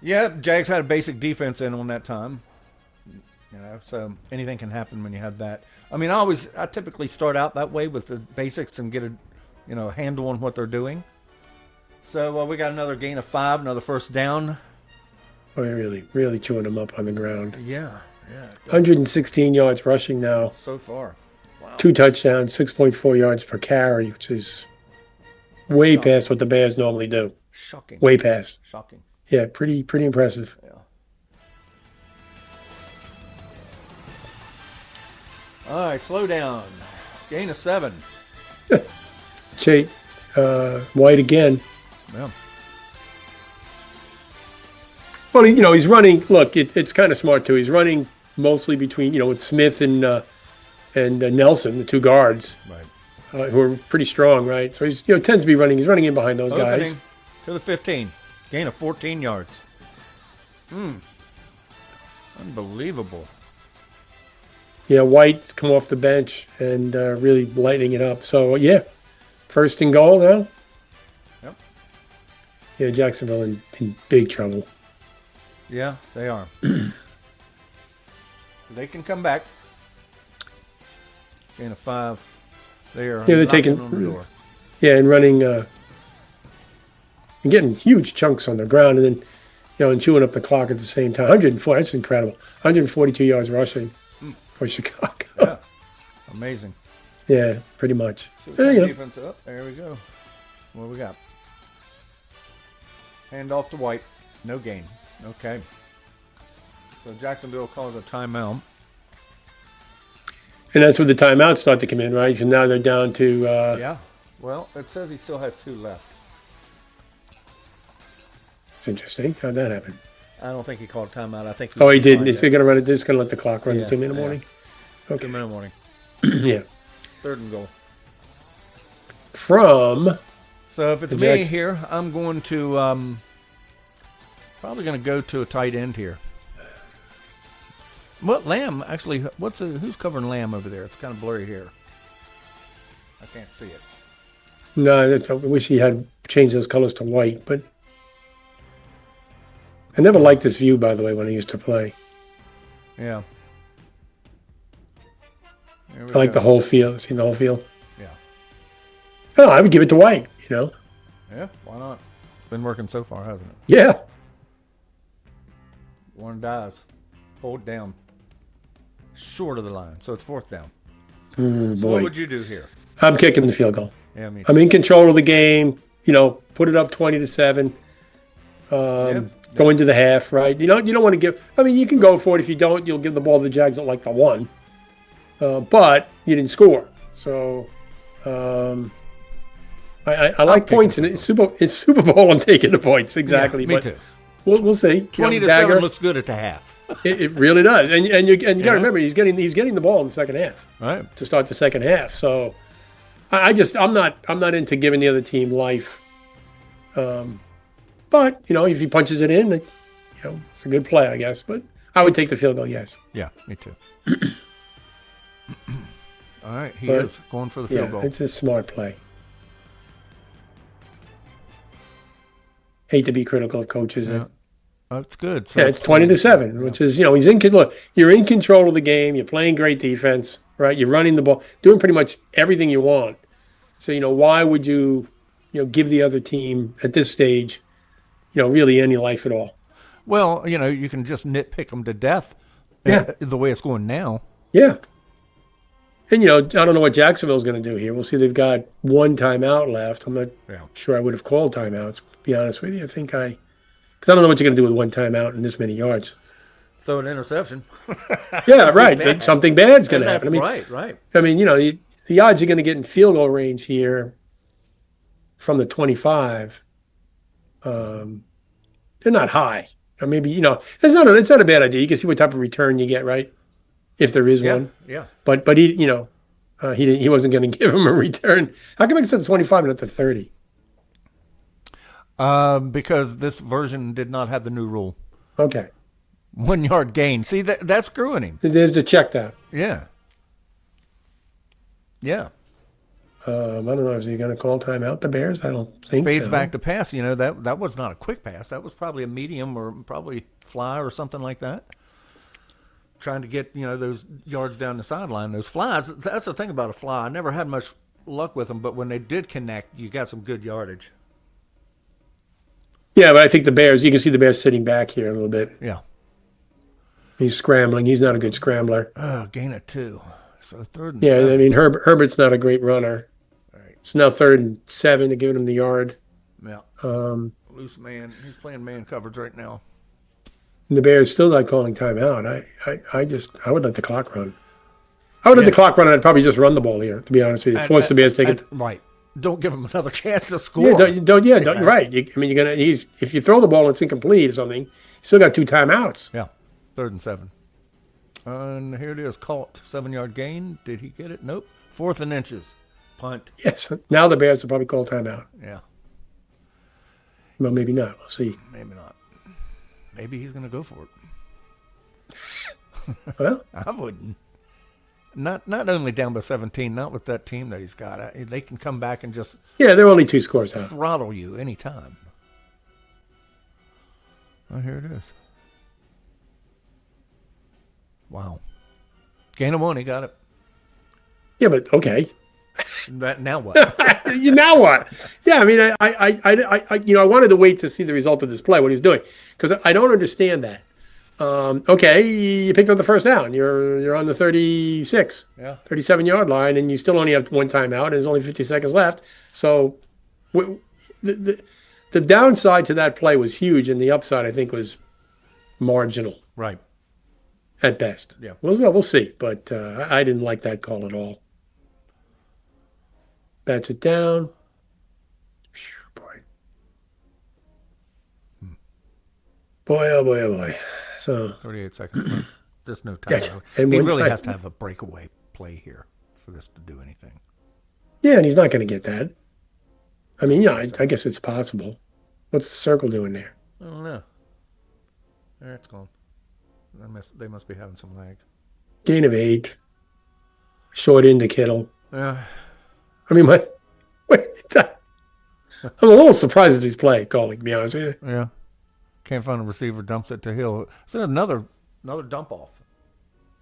Yeah, Jags had a basic defense in on that time. So anything can happen when you have that. I mean, I typically start out that way with the basics and get a handle on what they're doing. So we got another gain of 5, another first down. Oh, you're really chewing them up on the ground. Yeah. 116 yards rushing now. So far. Wow. 2 touchdowns, 6.4 yards per carry, which is way past what the Bears normally do. Shocking. Way past. Shocking. Yeah, pretty impressive. Yeah. All right, slow down. Gain of 7. White again. Yeah. Well, he's running. Look, it's kind of smart too. He's running mostly between, with Smith and Nelson, the 2 guards, Right. who are pretty strong, right? So he's tends to be running. He's running in behind those guys. Opening to the 15. Gain of 14 yards. Unbelievable. Yeah, White's come off the bench and really lighting it up. So yeah, 1st and goal now. Yep. Yeah, Jacksonville in big trouble. Yeah, they are. They can come back. Gain of 5. They are they're knocking taking, on the door. yeah, and running, and getting huge chunks on the ground, and then, and chewing up the clock at the same time. 104, that's incredible. 142 yards rushing for Chicago. Yeah, amazing. Yeah, pretty much. So Yeah, defense up. There we go. What do we got? Hand off to White. No gain. Okay. So Jacksonville calls a timeout. And that's where the timeouts start to come in, right? So now they're down to. Yeah. Well, it says he still has 2 left. It's interesting. How'd that happen? I don't think he called timeout. I think. Oh, he didn't. Is he going to run it? He's going to let the clock run Yeah, to 2 minute warning? Okay. 2 minute warning. Yeah. 3rd and goal. From. So if it's The me Jacks- here, I'm going to probably going to go to a tight end here. What Lamb actually? Who's covering Lamb over there? It's kind of blurry here. I can't see it. No, I wish he had changed those colors to white, but. I never liked this view, by the way, when I used to play. Yeah. There we I like go. the whole field. Seen the whole field? Yeah. Oh, I would give it to white, Yeah. Why not? Been working so far, hasn't it? Yeah. One dies. Hold down. Short of the line, so it's 4th down. So Boy. what would you do here? I'm kicking the field goal. Yeah, me too. I'm in control of the game. Put it up 20-7. Go into the half, right? You don't want to give. I mean, you can go for it. If you don't, you'll give the ball to the Jags at like the 1. But you didn't score, so I like points, and it's Super Bowl. I'm taking the points exactly. Yeah, me but too. We'll see. 20-7 looks good at the half. It really does, and you got to remember he's getting the ball in the second half. Right. To start the second half. So I'm not into giving the other team life. But if he punches it in, it's a good play, I guess. But I would take the field goal, yes. Yeah, me too. All right, he But, is going for the field goal. It's a smart play. Hate to be critical of coaches. Yeah. Oh, it's good. So Yeah, it's 20-7, which is he's in. Look, you're in control of the game. You're playing great defense, right? You're running the ball, doing pretty much everything you want. So why would you, give the other team at this stage, really any life at all? Well, you can just nitpick them to death. Yeah. The way it's going now. Yeah. And I don't know what Jacksonville's going to do here. We'll see. They've got 1 timeout left. I'm not sure I would have called timeouts. To be honest with you, because I don't know what you're going to do with 1 timeout and this many yards. Throw an interception. Yeah, right. But something bad's going to happen. Right. I mean, the odds you're going to get in field goal range here from the 25, they're not high. Or maybe it's not a bad idea. You can see what type of return you get, right? If there is one. Yeah. But he he wasn't going to give him a return. How come it's at the 25 and not the 30? Because this version did not have the new rule. Okay. 1 yard gain. See, that's screwing him. There's the check that. Yeah. Yeah. I don't know. Is he going to call timeout the Bears? I don't think Fades so. back to pass. That was not a quick pass. That was probably a medium or probably fly or something like that. Trying to get, those yards down the sideline. Those flies, that's the thing about a fly. I never had much luck with them, but when they did connect, you got some good yardage. Yeah, but I think the Bears, you can see the Bears sitting back here a little bit. Yeah. He's scrambling. He's not a good scrambler. Gain of 2. So 3rd and Yeah, 7. I mean, Herbert's not a great runner. Right. It's now 3rd and 7. They're giving him the yard. Yeah. Loose man. He's playing man coverage right now. And the Bears still not calling timeout. I would let the clock run. I would let the clock run, and I'd probably just run the ball here, to be honest with you. Force the Bears to take it. Right. Don't give him another chance to score. Yeah, don't. You're right. If you throw the ball and it's incomplete or something, you still got 2 timeouts. Yeah. 3rd and 7. And here it is. Caught. 7 yard gain. Did he get it? Nope. 4th and inches. Punt. Yes. Now the Bears will probably call timeout. Yeah. Well, maybe not. We'll see. Maybe not. Maybe he's going to go for it. Well, I wouldn't. Not only down by 17, not with that team that he's got. They can come back and just yeah, they're only 2 scores out. throttle you anytime. Oh, here it is. Wow. Gain of 1, he got it. Yeah, but okay. Now what? Now what? Yeah, I mean, I wanted to wait to see the result of this play, what he's doing, because I don't understand that. Okay, you picked up the first down. You're on the 36, 37-yard line, and you still only have one timeout, and there's only 50 seconds left. So the downside to that play was huge, and the upside, I think, was marginal. Right. At best. Yeah. We'll see, but I didn't like that call at all. Bats it down. Boy. Boy, oh boy, oh boy. So 38 seconds left. There's no time. Yeah, He and really time. has to have a breakaway play here for this to do anything. Yeah, and he's not going to get that. I mean, yeah, I guess it's possible. What's the circle doing there? I don't know. There it's gone. They must be having some lag. Gain of 8. Short into Kittle. Yeah. I mean, I'm a little surprised at his play calling, to be honest with you. Yeah. Can't find a receiver, dumps it to Hill. So another dump off.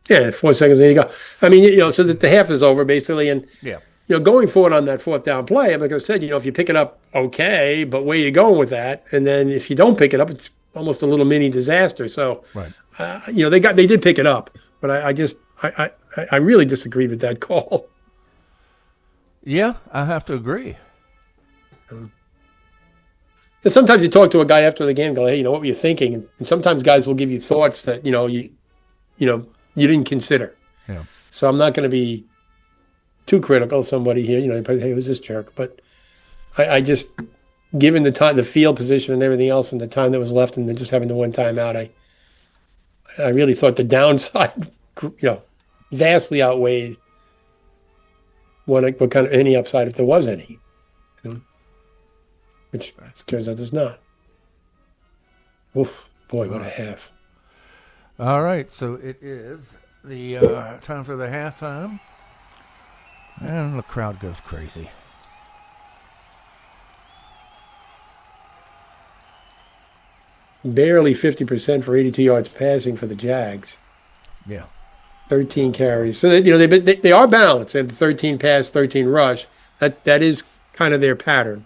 Yeah, 4 seconds, there you go. I mean, so that the half is over, basically, and Yeah. Going forward on that fourth down play, like I said, if you pick it up, okay, but where you going with that? And then if you don't pick it up, it's almost a little mini disaster. So, Right. They did pick it up, but I really disagree with that call. Yeah, I have to agree. And sometimes you talk to a guy after the game and go, hey, what were you thinking? And sometimes guys will give you thoughts that, you didn't consider. Yeah. So I'm not going to be too critical of somebody here, hey, who's this jerk? But I just, given the time, the field position and everything else and the time that was left and then just having the one time out, I really thought the downside, vastly outweighed what kind of any upside, if there was any. Which turns out there's not. Oof, boy, what a half. All right, so it is the time for the halftime. And the crowd goes crazy. Barely 50% for 82 yards passing for the Jags. Yeah. 13 carries. So, they are balanced. They have 13 pass, 13 rush. That is kind of their pattern.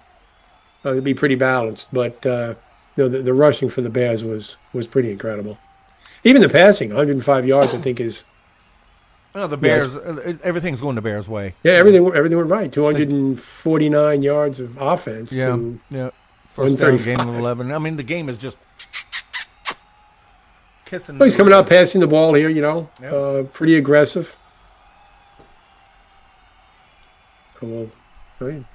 It'll be pretty balanced. But, the rushing for the Bears was pretty incredible. Even the passing, 105 yards, I think is... Oh, the Bears, everything's going the Bears' way. Yeah, everything went right. 249 yards of offense to First down, 135. game of 11. I mean, the game is just kissing. Well, he's coming out passing the ball here, pretty aggressive. Well, right.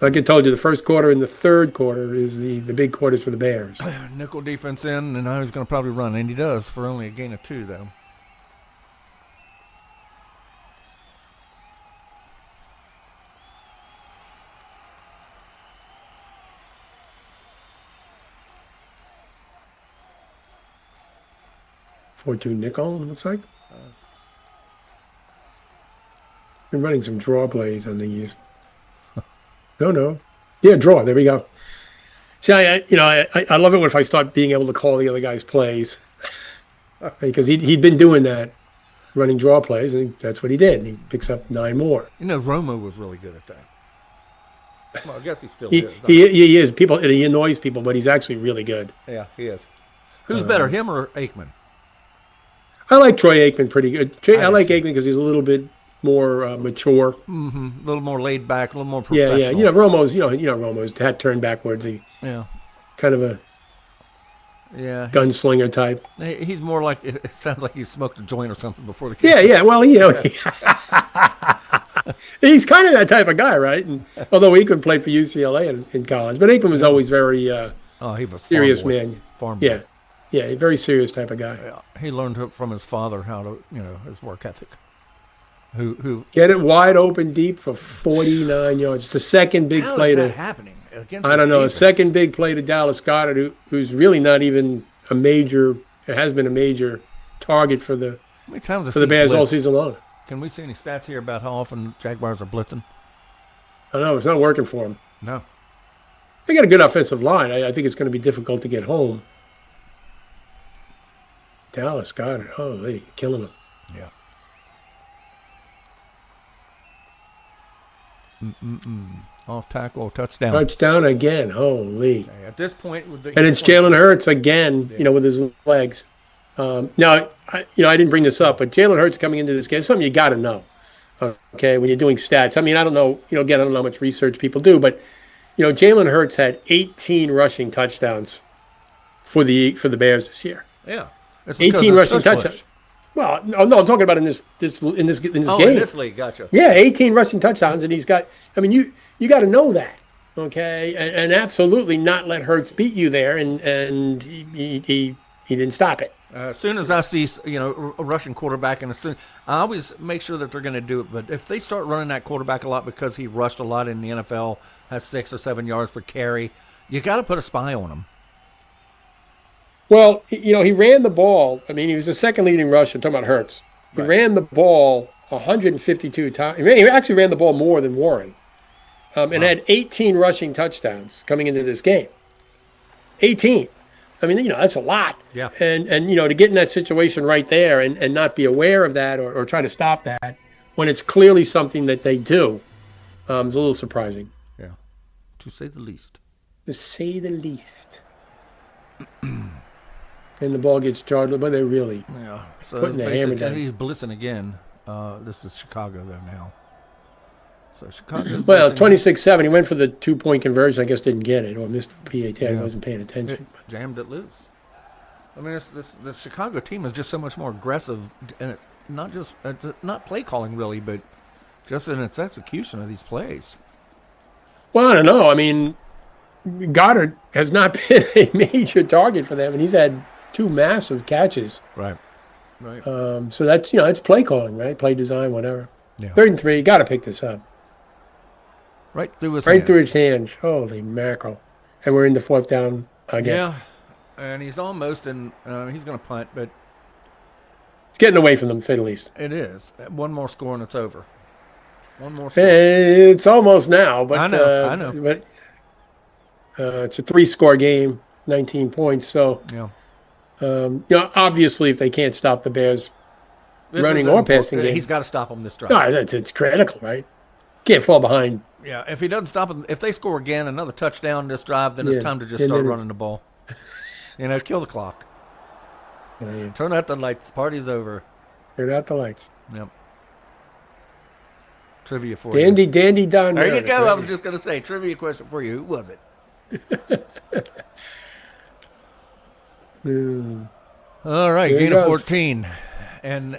Like I told you, the first quarter and the third quarter is the big quarters for the Bears. Nickel defense in, and now he's going to probably run, and he does for only a gain of 2, though. Fortune nickel, looks like. Been running some draw plays. I think he's. No. Yeah, draw. There we go. See, I love it if I start being able to call the other guy's plays, because he'd been doing that, running draw plays. I think that's what he did. And he picks up 9 more. Romo was really good at that. Well, I guess he still He is. he is. He annoys people, but he's actually really good. Yeah, he is. Who's better, him or Aikman? I like Troy Aikman pretty good. I like Aikman because he's a little bit more mature. Mm-hmm. A little more laid back, a little more professional. Yeah. Romo's. Romo's hat turned backwards. Yeah. Kind of a gunslinger type. He's more like, it sounds like he smoked a joint or something before the game. Yeah. Well, he's kind of that type of guy, right? And although Aikman played for UCLA in college, but Aikman was always very he was serious farm boy. man. Farm boy. Yeah, a very serious type of guy. Yeah. He learned from his father how to, his work ethic. Who Get it wide open deep for 49 yards. It's the second big how play is that to happening against I don't know, defense? a second big play to Dallas Goedert, who's really not even a major. It has been a major target for the How many times for the Bears all season long. Can we see any stats here about how often Jaguars are blitzing? I don't know, it's not working for them. No. They got a good offensive line. I think it's going to be difficult to get home. Dallas Goedert, holy, killing them. Yeah. Off tackle, touchdown. Touchdown again. Holy. At this point, with the And it's Jalen Hurts again, with his legs. Now, I didn't bring this up, but Jalen Hurts coming into this game, something you got to know, okay, when you're doing stats. I mean, I don't know, again, I don't know how much research people do, but, Jalen Hurts had 18 rushing touchdowns for the Bears this year. Yeah. 18 rushing touchdowns. Well, no, I'm talking about in this game. In this league, gotcha. Yeah, 18 rushing touchdowns, and he's got. I mean, you got to know that, okay, and absolutely not let Hurts beat you there, and he didn't stop it. As soon as I see a Russian quarterback, and I always make sure that they're going to do it. But if they start running that quarterback a lot because he rushed a lot in the NFL, has 6 or 7 yards per carry, you got to put a spy on him. Well, he ran the ball. I mean, he was the second leading rusher. I'm talking about Hurts. He ran the ball 152 times. He actually ran the ball more than Warren, and had 18 rushing touchdowns coming into this game. 18. I mean, that's a lot. Yeah. And to get in that situation right there and not be aware of that or try to stop that when it's clearly something that they do, is a little surprising. Yeah. To say the least. To say the least. And the ball gets charged, but they really So putting the hammer down. He's blitzing again. This is Chicago, though, now. So Chicago's well, blitzing. 26-7. He went for the 2-point conversion. I guess didn't get it or missed the PAT. I wasn't paying attention. Jammed it loose. I mean, the Chicago team is just so much more aggressive, and not play calling really, but just in its execution of these plays. Well, I don't know. I mean, Goddard has not been a major target for them, and he's had 2 massive catches. Right. So that's it's play calling, right? Play design, whatever. Yeah. 3rd and 3, got to pick this up. Right through his hands. Holy mackerel! And we're in the 4th down again. Yeah, and he's almost in. He's going to punt, but It's getting away from them, to say the least. it is one more score and it's over. One more score. It's almost now, but I know. But it's a 3-score game, 19 points. So Yeah. obviously, if they can't stop the Bears This running is or important. passing game, He's got to stop him this drive. no, it's critical, right? Can't fall behind. Yeah, if he doesn't stop him, if they score again, another touchdown this drive, then Yeah, it's time to just and start then running the ball. Kill the clock. Turn Turn out the lights. Party's over. out the lights. Yep. Trivia for Dandy you. Don. There you Meredith, go. right? I was just going to say, trivia question for you. Who was it? All right, Here he gain of goes. 14. And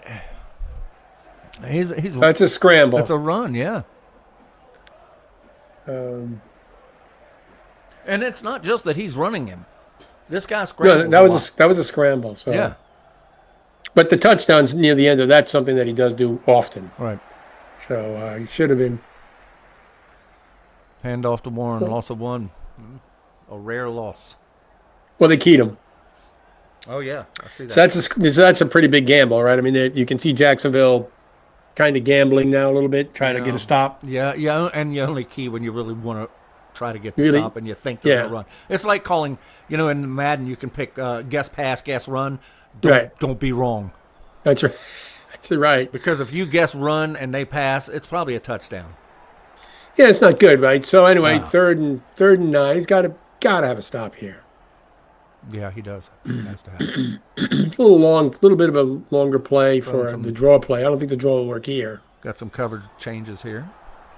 he's That's a scramble. that's a run, yeah. Um, And it's not just that he's running him. This guy no, scrambles that was a scramble. So. Yeah, But the touchdowns near the end of that's something that he does do often. right. So he should have been. Hand off to Warren, loss of 1. A rare loss. Well, they keyed him. Oh, yeah, I see that. So that's a pretty big gamble, right? I mean, you can see Jacksonville kind of gambling now a little bit, trying to get a stop. Yeah, and you only key when you really want to try to get the Really? stop and you think they're going Yeah. to run. It's like calling, in Madden, you can pick guess pass, guess run. Right. Don't be wrong. That's right. That's right. Because if you guess run and they pass, it's probably a touchdown. Yeah, it's not good, right? So anyway, Wow. third and 9. He's got to have a stop here. Yeah, he does. He has to have it. It's a little bit of a longer play for some- the draw play. I don't think the draw will work here. Got some coverage changes here.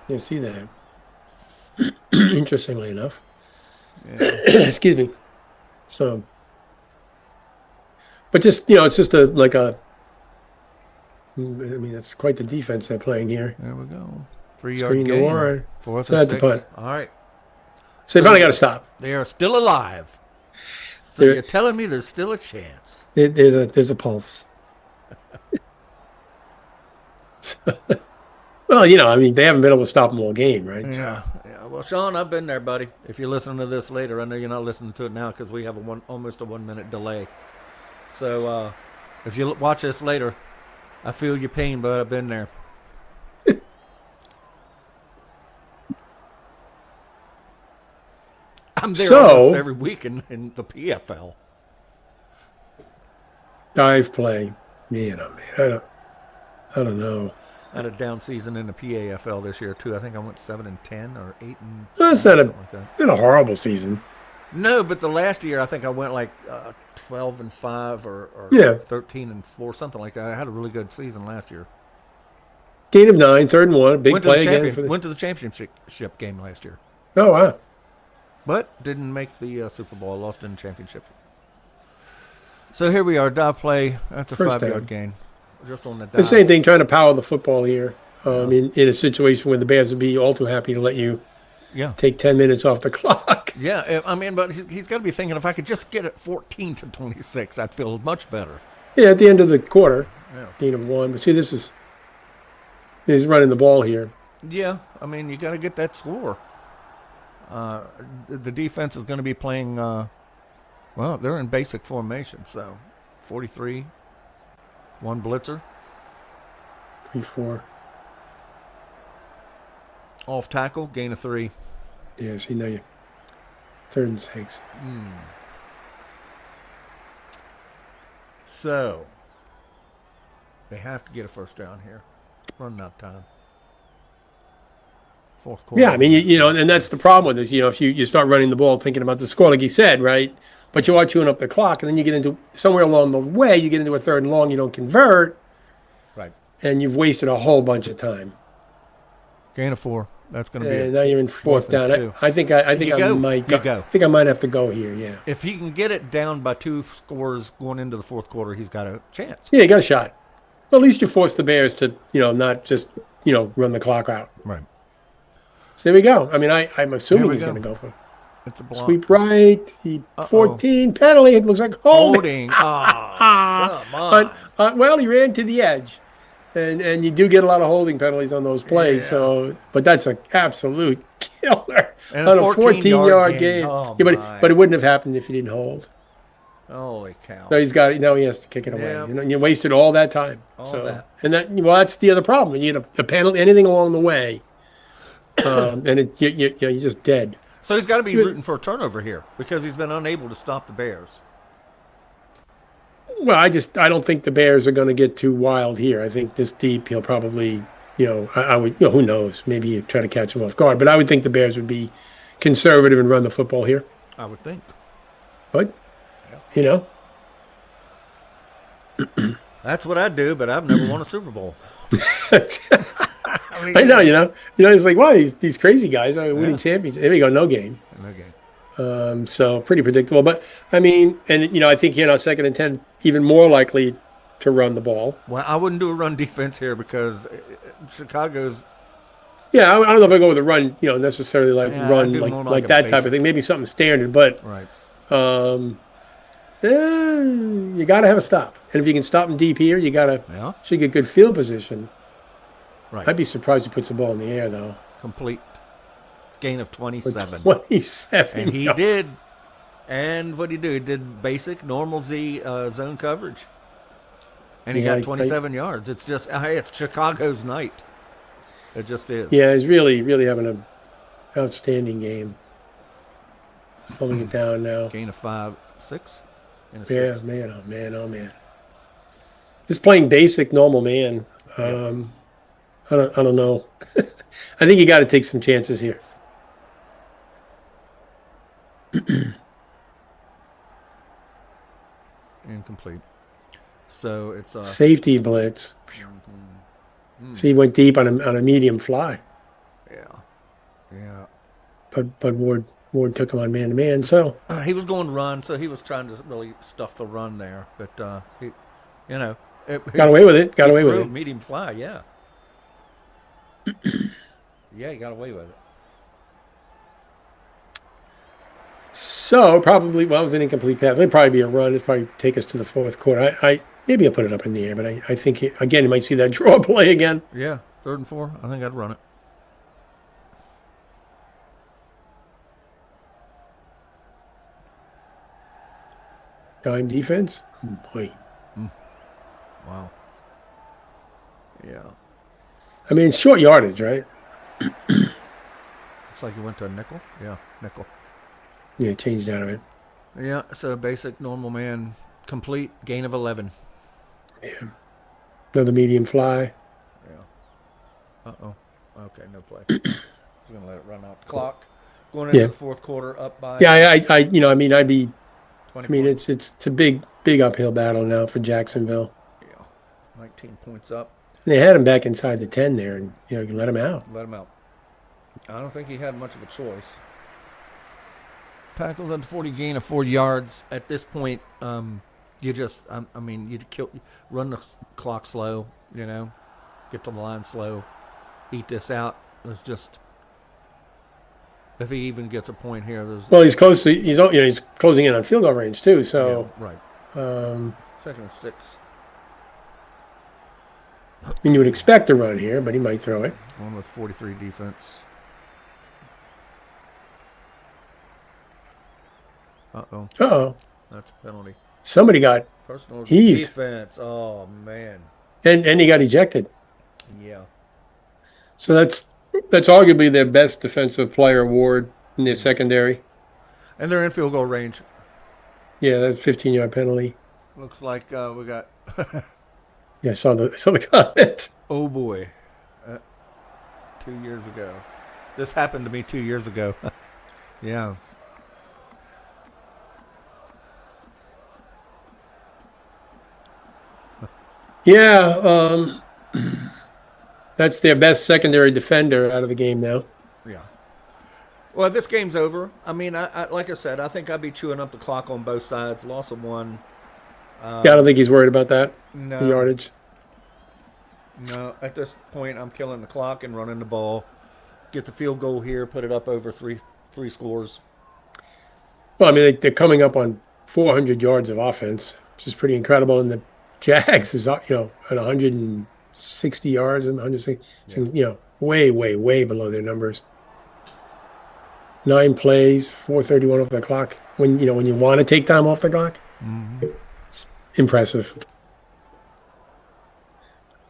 You see that? Interestingly enough. Excuse me. So, but just it's just I mean, it's quite the defense they're playing here. There we go. 3-yard Screen to gain. Warren. 4th So and that's the 6. punt. All right. So they finally got to stop. They are still alive. So There- you're telling me there's still a chance. There's a pulse. Well, I mean, they haven't been able to stop them all game, right? Yeah. Well, Sean, I've been there, buddy. If you're listening to this later, I know you're not listening to it now because we have almost a 1-minute delay. So if you watch this later, I feel your pain, but I've been there. I'm there almost every week in the PFL. Dive play. Man, oh man, I don't know. had a down season in the PAFL this year too. I think I went 7-10 or 8 and. That's not a horrible season. No, but the last year I think I went like 12-5 or Yeah. 13-4, something like that. I had a really good season last year. Gain of 9, 3rd and 1, big play again. Went to the championship game last year, Oh wow! but didn't make the Super Bowl. Lost in the championship. So here we are, dive play. That's a First 5-yard down. gain, just on the dive. The same thing, trying to power the football here. In a situation where the Bears would be all too happy to let you Yeah. take 10 minutes off the clock. Yeah, I mean, but he's got to be thinking, if I could just get it 14-26, I'd feel much better. Yeah, at the end of the quarter, Yeah. gain of 1. But see, he's running the ball here. Yeah, I mean, you got to get that score. The defense is going to be playing, well, they're in basic formation, so 43, one blitzer. 3-4. Off tackle, gain of 3. Yeah, see, now you 3rd and 6. So, they have to get a first down here. Running out of time. Fourth quarter. Yeah, I mean, and that's the problem with this. If you start running the ball thinking about the score, like you said, right? But you are chewing up the clock, and then you get into somewhere along the way, you get into a 3rd and long, you don't convert, Right. and you've wasted a whole bunch of time. Gain of 4. That's going to be. And now you're in 4th down. and 2. I think I might You go. go. I think I might have to go here. Yeah. If he can get it down by 2 scores going into the fourth quarter, he's got a chance. Yeah, you got a shot. Well, at least you force the Bears to, not just, run the clock out. Right. So there we go. I mean, I'm assuming he's going to go for It's a block. sweep right. 14 penalty. It looks like holding. Holding. Oh, come on. Well, he ran to the edge, and you do get a lot of holding penalties on those plays. Yeah. So, but that's an absolute killer And a on a 14-yard 14-yard gain. game. Oh, yeah, my. but it wouldn't have happened if he didn't hold. Holy cow. So now he has to kick it away. Yeah. You wasted all that time. All so that. and that's the other problem. You get a penalty, anything along the way, and you're just dead. So he's got to be rooting for a turnover here because he's been unable to stop the Bears. Well, I don't think the Bears are going to get too wild here. I think this deep, he'll probably, I would, who knows? Maybe you try to catch him off guard. But I would think the Bears would be conservative and run the football here. I would think. But, That's what I'd do, but I've never won a Super Bowl. I know, it's like, wow, these crazy guys are winning championships. There we go, no game. No game. So pretty predictable. But, I mean, and, I think, 2nd and 10, even more likely to run the ball. Well, I wouldn't do a run defense here because Chicago's. Yeah, I don't know if I go with a run, necessarily I'd do more like a that type basic. of thing. Maybe something standard, but Right. you got to have a stop. And if you can stop him deep here, you Yeah. should get good field position. Right. I'd be surprised if he puts the ball in the air, though. Complete gain of 27. 27. And he did. And what did he do? He did basic, normal Z zone coverage. And he Yeah, got 27 yards. It's just, hey, it's Chicago's night. It just is. Yeah, he's really, really having an outstanding game. Slowing it down now. Gain of 5, 6, and a Yeah, 6. man, oh man. Just playing basic, normal man. I don't know. I think you got to take some chances here. Incomplete. So it's Safety blitz. So he went deep on a medium fly, yeah. but Ward took him on man to man. So He was going run, so he was trying to really stuff the run there. But he got away with it. Got he away with threw it. medium fly, yeah. Yeah, he got away with it. So probably, well, it was an incomplete pass. It'd probably be a run. It'd probably take us to the fourth quarter. Maybe I'll put it up in the air, but I think again you might see that draw play again. Yeah, 3rd and 4. I think I'd run it. Dime defense. Oh, boy. Wow. Yeah. I mean, it's short yardage, right? Looks like he went to a nickel. Yeah, nickel. Yeah, changed out of it. Yeah, so basic, normal man, complete, gain of 11. Yeah. Another medium fly. Yeah. Uh-oh. Okay, no play. He's going to let it run out the clock. Going into Yeah. the fourth quarter, up by Yeah, I'd be. 20 I mean, points. it's a big uphill battle now for Jacksonville. Yeah, 19 points up. They had him back inside the 10 there, and you let him out. Let him out. I don't think he had much of a choice. Tackles at 40, gain of 4 yards. At this point, you just, you'd run the clock slow, get to the line slow, eat this out. It's just, if he even gets a point here, there's. Well, he's close. He's closing in on field goal range too. So, yeah, right. Second and 6. I mean, you would expect a run here, but he might throw it. One with 43 defense. Uh-oh. Uh-oh. That's a penalty. Somebody got Personal heaved. defense. Oh, man. And he got ejected. Yeah. So that's arguably their best defensive player award in their secondary. And they're in field goal range. Yeah, that's a 15-yard penalty. Looks like we got. Yeah, I saw the comment. Oh boy, 2 years ago. This happened to me 2 years ago. Yeah. Yeah, that's their best secondary defender out of the game now. Yeah. Well, this game's over. I mean, I like I said, I think I'd be chewing up the clock on both sides. Loss of one. Yeah, I don't think he's worried about that. No. The yardage. No, at this point, I'm killing the clock and running the ball. Get the field goal here, put it up over three scores. Well, I mean, they're coming up on 400 yards of offense, which is pretty incredible. And the Jags is, at 160 yards and 160, way, way, way below their numbers. 9 plays, 4:31 off the clock. When you want to take time off the clock, it's impressive.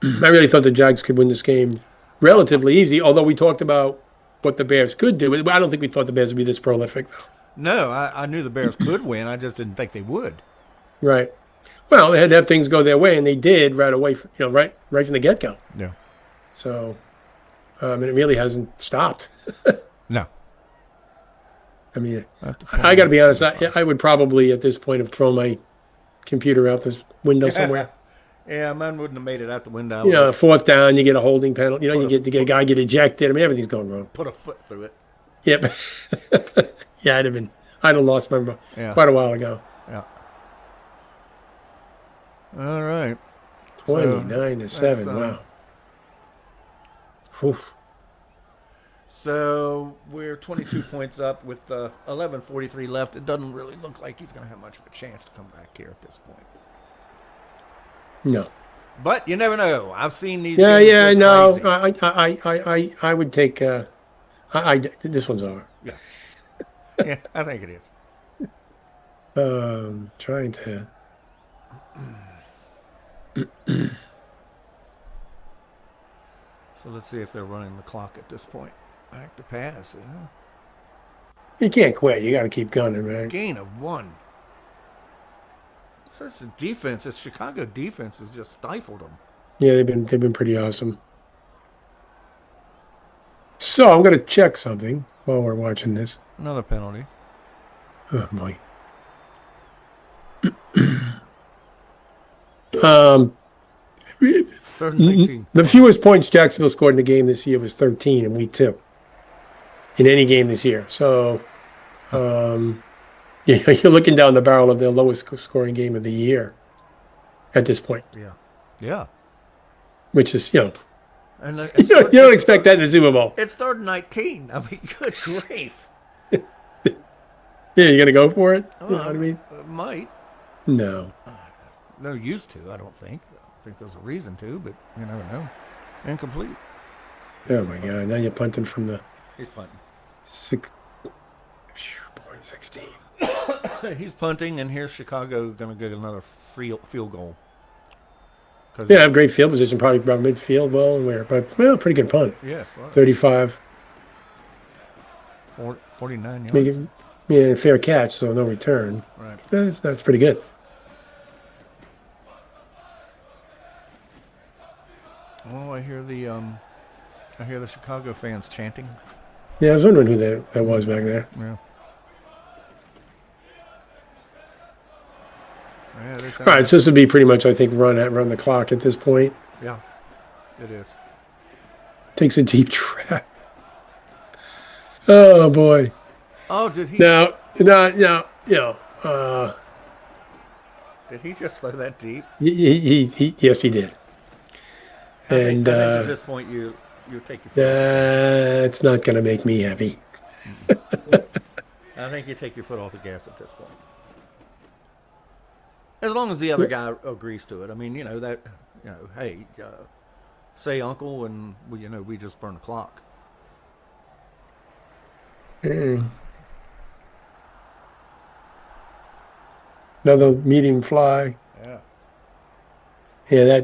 I really thought the Jags could win this game relatively easy, although we talked about what the Bears could do. I don't think we thought the Bears would be this prolific, though. No, I knew the Bears could win. I just didn't think they would. Right. Well, they had to have things go their way, and they did right away. Right from the get-go. Yeah. So, and it really hasn't stopped. No. I mean, I got to be honest. I would probably at this point have thrown my computer out this window somewhere. Yeah, mine wouldn't have made it out the window. Fourth down, you get a holding penalty. You get a guy get ejected. I mean, everything's going wrong. Put a foot through it. Yep. Yeah, I'd have lost my quite a while ago. Yeah. All right. 29-7. Wow. Whew. So we're 22 points up with 11:43 left. It doesn't really look like he's going to have much of a chance to come back here at this point. No. But you never know. I've seen these. Yeah, no. Crazy. I would take. This one's over. Yeah. Yeah, I think it is. Trying to. So let's see if they're running the clock at this point. Back to pass. Yeah. You can't quit. You got to keep gunning, man. Gain of 1. So it's the defense. This Chicago defense has just stifled them. Yeah, they've been pretty awesome. So I'm going to check something while we're watching this. Another penalty. Oh boy. Third and 18. The fewest points Jacksonville scored in the game this year was 13 in week 2. In any game this year. So, you're looking down the barrel of their lowest scoring game of the year at this point. Yeah. Yeah. Which is, And you don't expect that in the Super Bowl. It's 3rd and 19. I mean, good grief. Yeah, you going to go for it? You know what I mean? Might. No. No used to, I don't think. I think there's a reason to, but you never know. Incomplete. Oh, my God. Now you're punting from the He's punting. 16. He's punting, and here's Chicago going to get another field goal. Yeah, have great field position, probably about midfield, pretty good punt. Yeah. Well, 35. 49 yards. Fair catch, so no return. Right. That's pretty good. Oh, I hear the I hear the Chicago fans chanting. Yeah, I was wondering who that was back there. Yeah. Yeah, they All sound right, so this would be pretty much, I think, run the clock at this point. Yeah, it is. Takes a deep breath. Oh boy. Oh, did he? Now, Did he just throw that deep? yes, he did. And I think at this point you take your foot off the that's not going to make me happy. gas. I think you take your foot off the gas at this point. As long as the other guy agrees to it. I mean, hey, say uncle, and we just burn the clock. Another medium fly. Yeah. Yeah,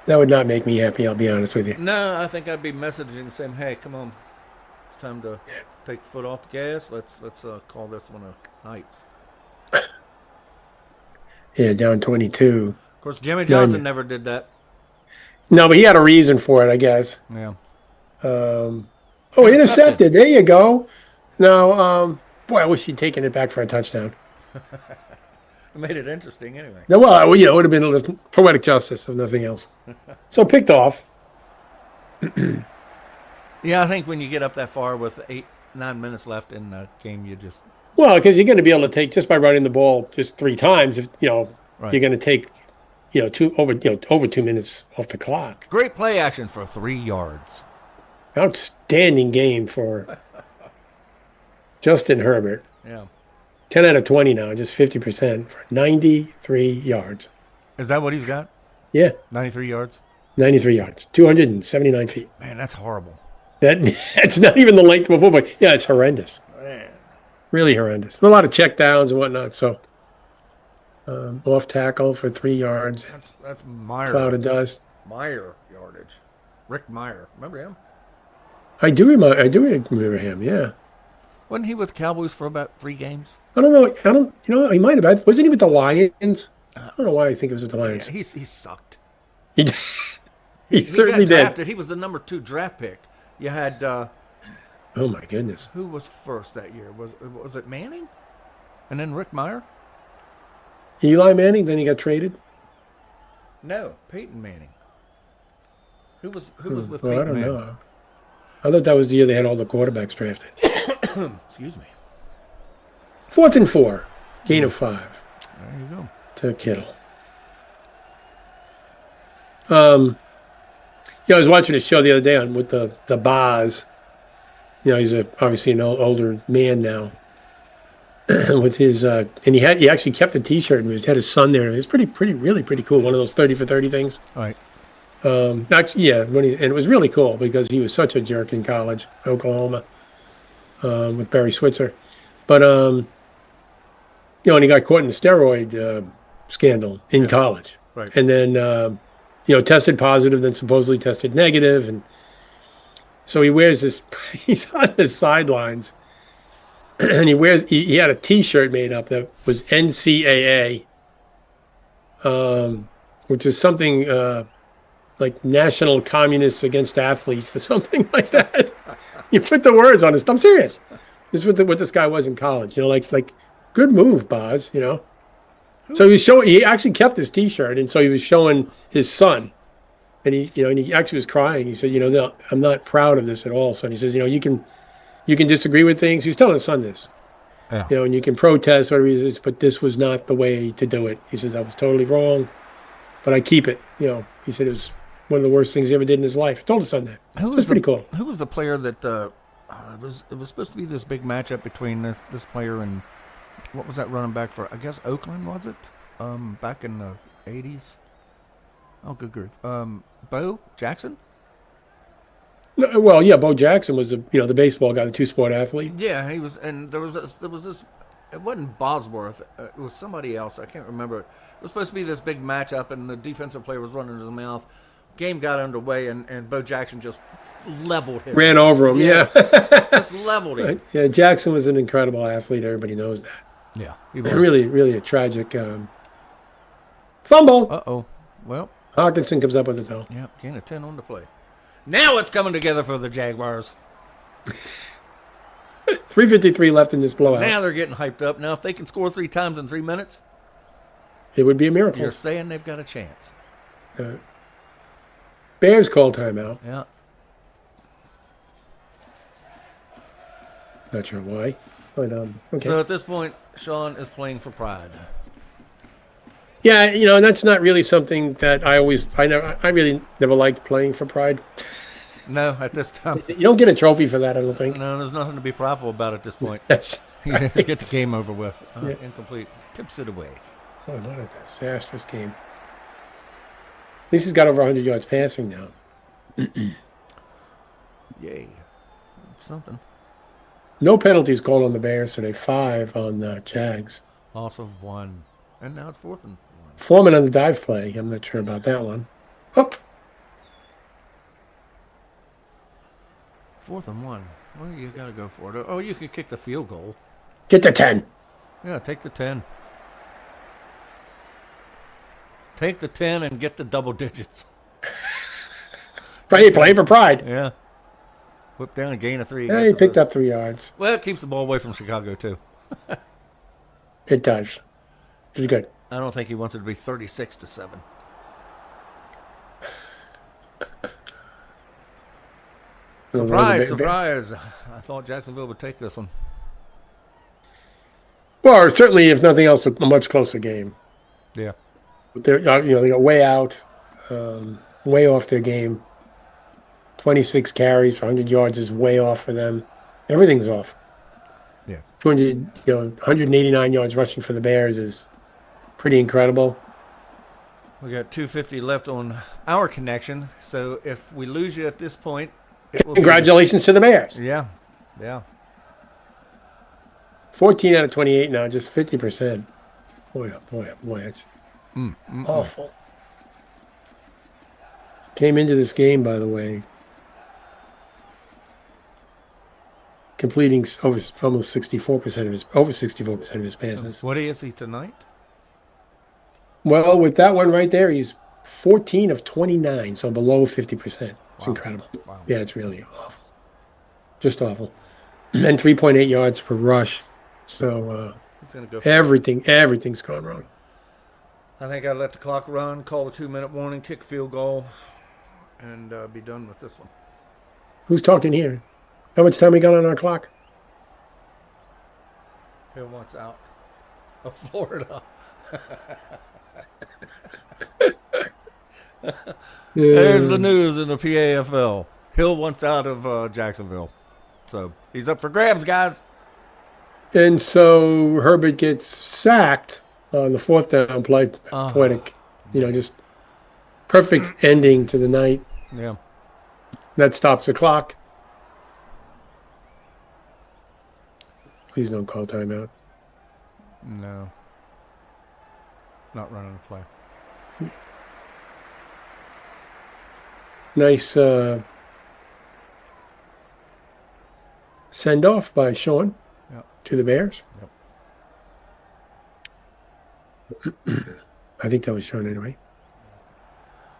that would not make me happy, I'll be honest with you. No, I think I'd be messaging saying, "Hey, come on, it's time to take the foot off the gas. Let's call this one a night." Yeah, down 22. Of course, Jimmy Johnson never did that. No, but he had a reason for it, I guess. Yeah. Intercepted. There you go. No, boy, I wish he'd taken it back for a touchdown. It made it interesting anyway. No, well, it would have been a little poetic justice, if nothing else. So picked off. Yeah, I think when you get up that far with 8-9 minutes left in the game, you just Well, because you're going to be able to take, just by running the ball just 3 times, if Right. you're going to take over 2 minutes off the clock. great play action for 3 yards. Outstanding game for Justin Herbert. Yeah. 10 out of 20 now, just 50% for 93 yards. Is that what he's got? Yeah, 93 yards? 93 yards, 279 feet. Man, that's horrible. That's not even the length of a football. Yeah, it's horrendous. Man. Really horrendous. A lot of check downs and whatnot. So off tackle for 3 yards. That's Meyer. Cloud of dust. Meyer yardage. Rick Meyer. Remember him? I do remember him. Yeah. Wasn't he with Cowboys for about 3 games? I don't know. He might have. Wasn't he with the Lions? I don't know why I think it was with the Lions. Yeah, he sucked. He certainly got drafted. did. He was the number 2 draft pick. You had Oh my goodness. who was first that year? Was it Manning? And then Rick Meyer? Eli Manning. Then he got traded. No, Peyton Manning. Who was with Well, Peyton I don't Manning? know. I thought that was the year they had all the quarterbacks drafted. Excuse me. 4th and 4, gain of 5 There you go. to Kittle. I was watching a show the other day with the Boz. He's obviously an older man now. With his and he actually kept the T-shirt and he had his son there. It was really pretty cool. One of those 30 for 30 things. All right. Actually, yeah, and it was really cool because he was such a jerk in college, Oklahoma, with Barry Switzer. But and he got caught in the steroid scandal in college, Right. and then tested positive, then supposedly tested negative, and so he wears this. He's on the sidelines, and he had a T-shirt made up that was NCAA, which is something. Like National Communists Against Athletes or something like that. You put the words on it. I'm serious. This is what this guy was in college. Like good move, Boz. So he actually kept his T-shirt, and so he was showing his son, and he actually was crying. He said, no, I'm not proud of this at all, son. He says, you can disagree with things. He was telling his son this. Yeah. And you can protest whatever it is, but this was not the way to do it. He says, I was totally wrong, but I keep it. He said it was one of the worst things he ever did in his life. He told his son that. That's pretty cool. Who was the player that it was supposed to be this big matchup between this player and what was that running back for? I guess Oakland, was it? Back in the 80s. Oh, good grief. Bo Jackson? No, well, yeah, Bo Jackson was the baseball guy, the 2-sport athlete. Yeah, he was, and there was this. It wasn't Bosworth. It was somebody else. I can't remember. It was supposed to be this big matchup, and the defensive player was running his mouth. Game got underway, and Bo Jackson just leveled him. Ran over him, yeah. Just leveled him. Right. Yeah, Jackson was an incredible athlete. Everybody knows that. Yeah, he was. Really, really a tragic fumble. Uh-oh. Well, Hawkinson comes up with it, though. yeah, gain of 10 on the play. Now it's coming together for the Jaguars. 3:53 left in this blowout. Now they're getting hyped up. Now, if they can score 3 times in 3 minutes, It would be a miracle. you're saying they've got a chance. Bears call timeout. Yeah. Not sure why, but okay. So at this point, Sean is playing for pride. Yeah, and that's not really something that I really never liked playing for pride. No, at this time, You don't get a trophy for that, I don't think. no, there's nothing to be prideful about at this point. Yes. You have to get the game over with. Yeah. Incomplete. Tips it away. Oh, what a disastrous game. At least he's got over 100 yards passing now. Yay. It's something. No penalties called on the Bears today. 5 on the Jags. Loss of 1. And now it's 4th and 1. Foreman on the dive play. I'm not sure about that one. Oh, 4th and 1. Well, you got to go for it. Oh, you can kick the field goal. get the 10. Yeah, take the 10. Take the 10 and get the double digits. Hey, play for pride. Yeah. Whip down a gain of 3. Yeah, he picked up 3 yards. Well, it keeps the ball away from Chicago, too. It does. It's good. I don't think he wants it to be 36-7. Surprise. I thought Jacksonville would take this one. Well, certainly, if nothing else, a much closer game. Yeah. But they're, they got way out, way off their game. 26 carries, 100 yards is way off for them. Everything's off. Yes. 189 yards rushing for the Bears is pretty incredible. We got 250 left on our connection. So if we lose you at this point, it will Congratulations to the Bears. Yeah. 14 out of 28 now, just 50%. Boy, that's awful. Came into this game, by the way, completing almost 64% of his passes. What is he tonight? Well, with that one right there, he's 14 of 29, so below 50%. It's incredible. Wow. Yeah, it's really awful. Just awful. And 3.8 yards per rush. So He's gonna go. everything's gone wrong. I think I let the clock run, call the 2-minute warning, kick field goal, and be done with this one. Who's talking here? How much time we got on our clock? Who wants out of Florida? There's the news in the PAFL. Hill wants out of Jacksonville. So he's up for grabs, guys. And so Herbert gets sacked on the 4th down play. Poetic. Just perfect ending to the night. Yeah. That stops the clock. Please don't call timeout. No. Not running a play. Nice send off by Sean to the Bears. Yep. I think that was Sean anyway.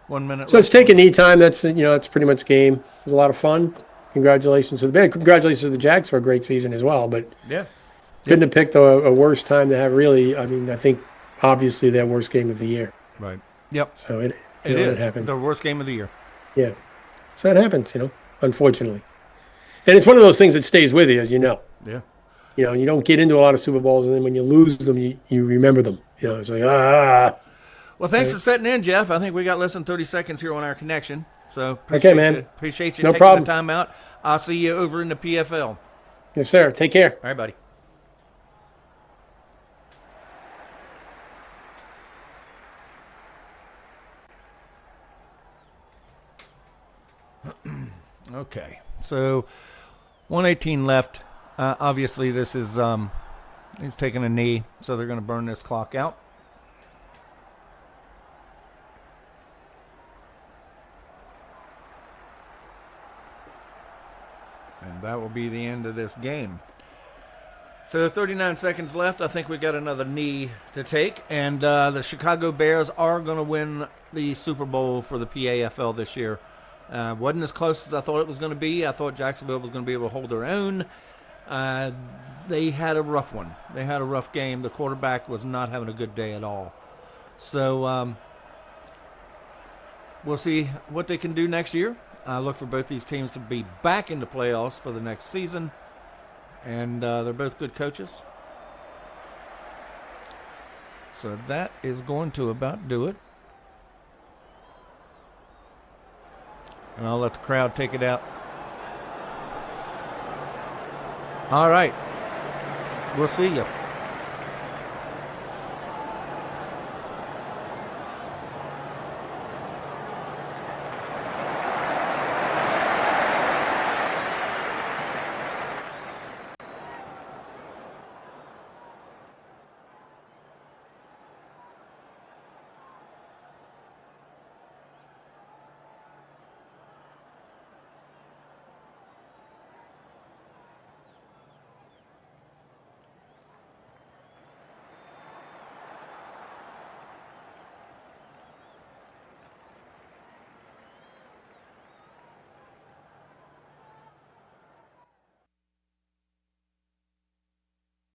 1 minute. So let's take a knee time. That's pretty much game. It was a lot of fun. Congratulations to the Bears. Congratulations to the Jags for a great season as well. But Yeah. couldn't have picked a worse time to have really. I mean, I think obviously their worst game of the year. Right. Yep. So it It happens. the worst game of the year. Yeah. So it happens, unfortunately. And it's one of those things that stays with you, as you know. Yeah. You don't get into a lot of Super Bowls, and then when you lose them, you remember them. It's like, Well, thanks for setting in, Jeff. I think we got less than 30 seconds here on our connection. So Okay, man. Appreciate you No taking problem. the time out. I'll see you over in the PFL. Yes, sir. Take care. All right, buddy. Okay, so 118 left. Obviously, this is he's taking a knee, so they're going to burn this clock out. And that will be the end of this game. So 39 seconds left. I think we got another knee to take. And the Chicago Bears are going to win the Super Bowl for the PAFL this year. Wasn't as close as I thought it was going to be. I thought Jacksonville was going to be able to hold their own. They had a rough one. They had a rough game. The quarterback was not having a good day at all. So we'll see what they can do next year. I look for both these teams to be back in the playoffs for the next season. And they're both good coaches. So that is going to about do it. And I'll let the crowd take it out. All right. We'll see you.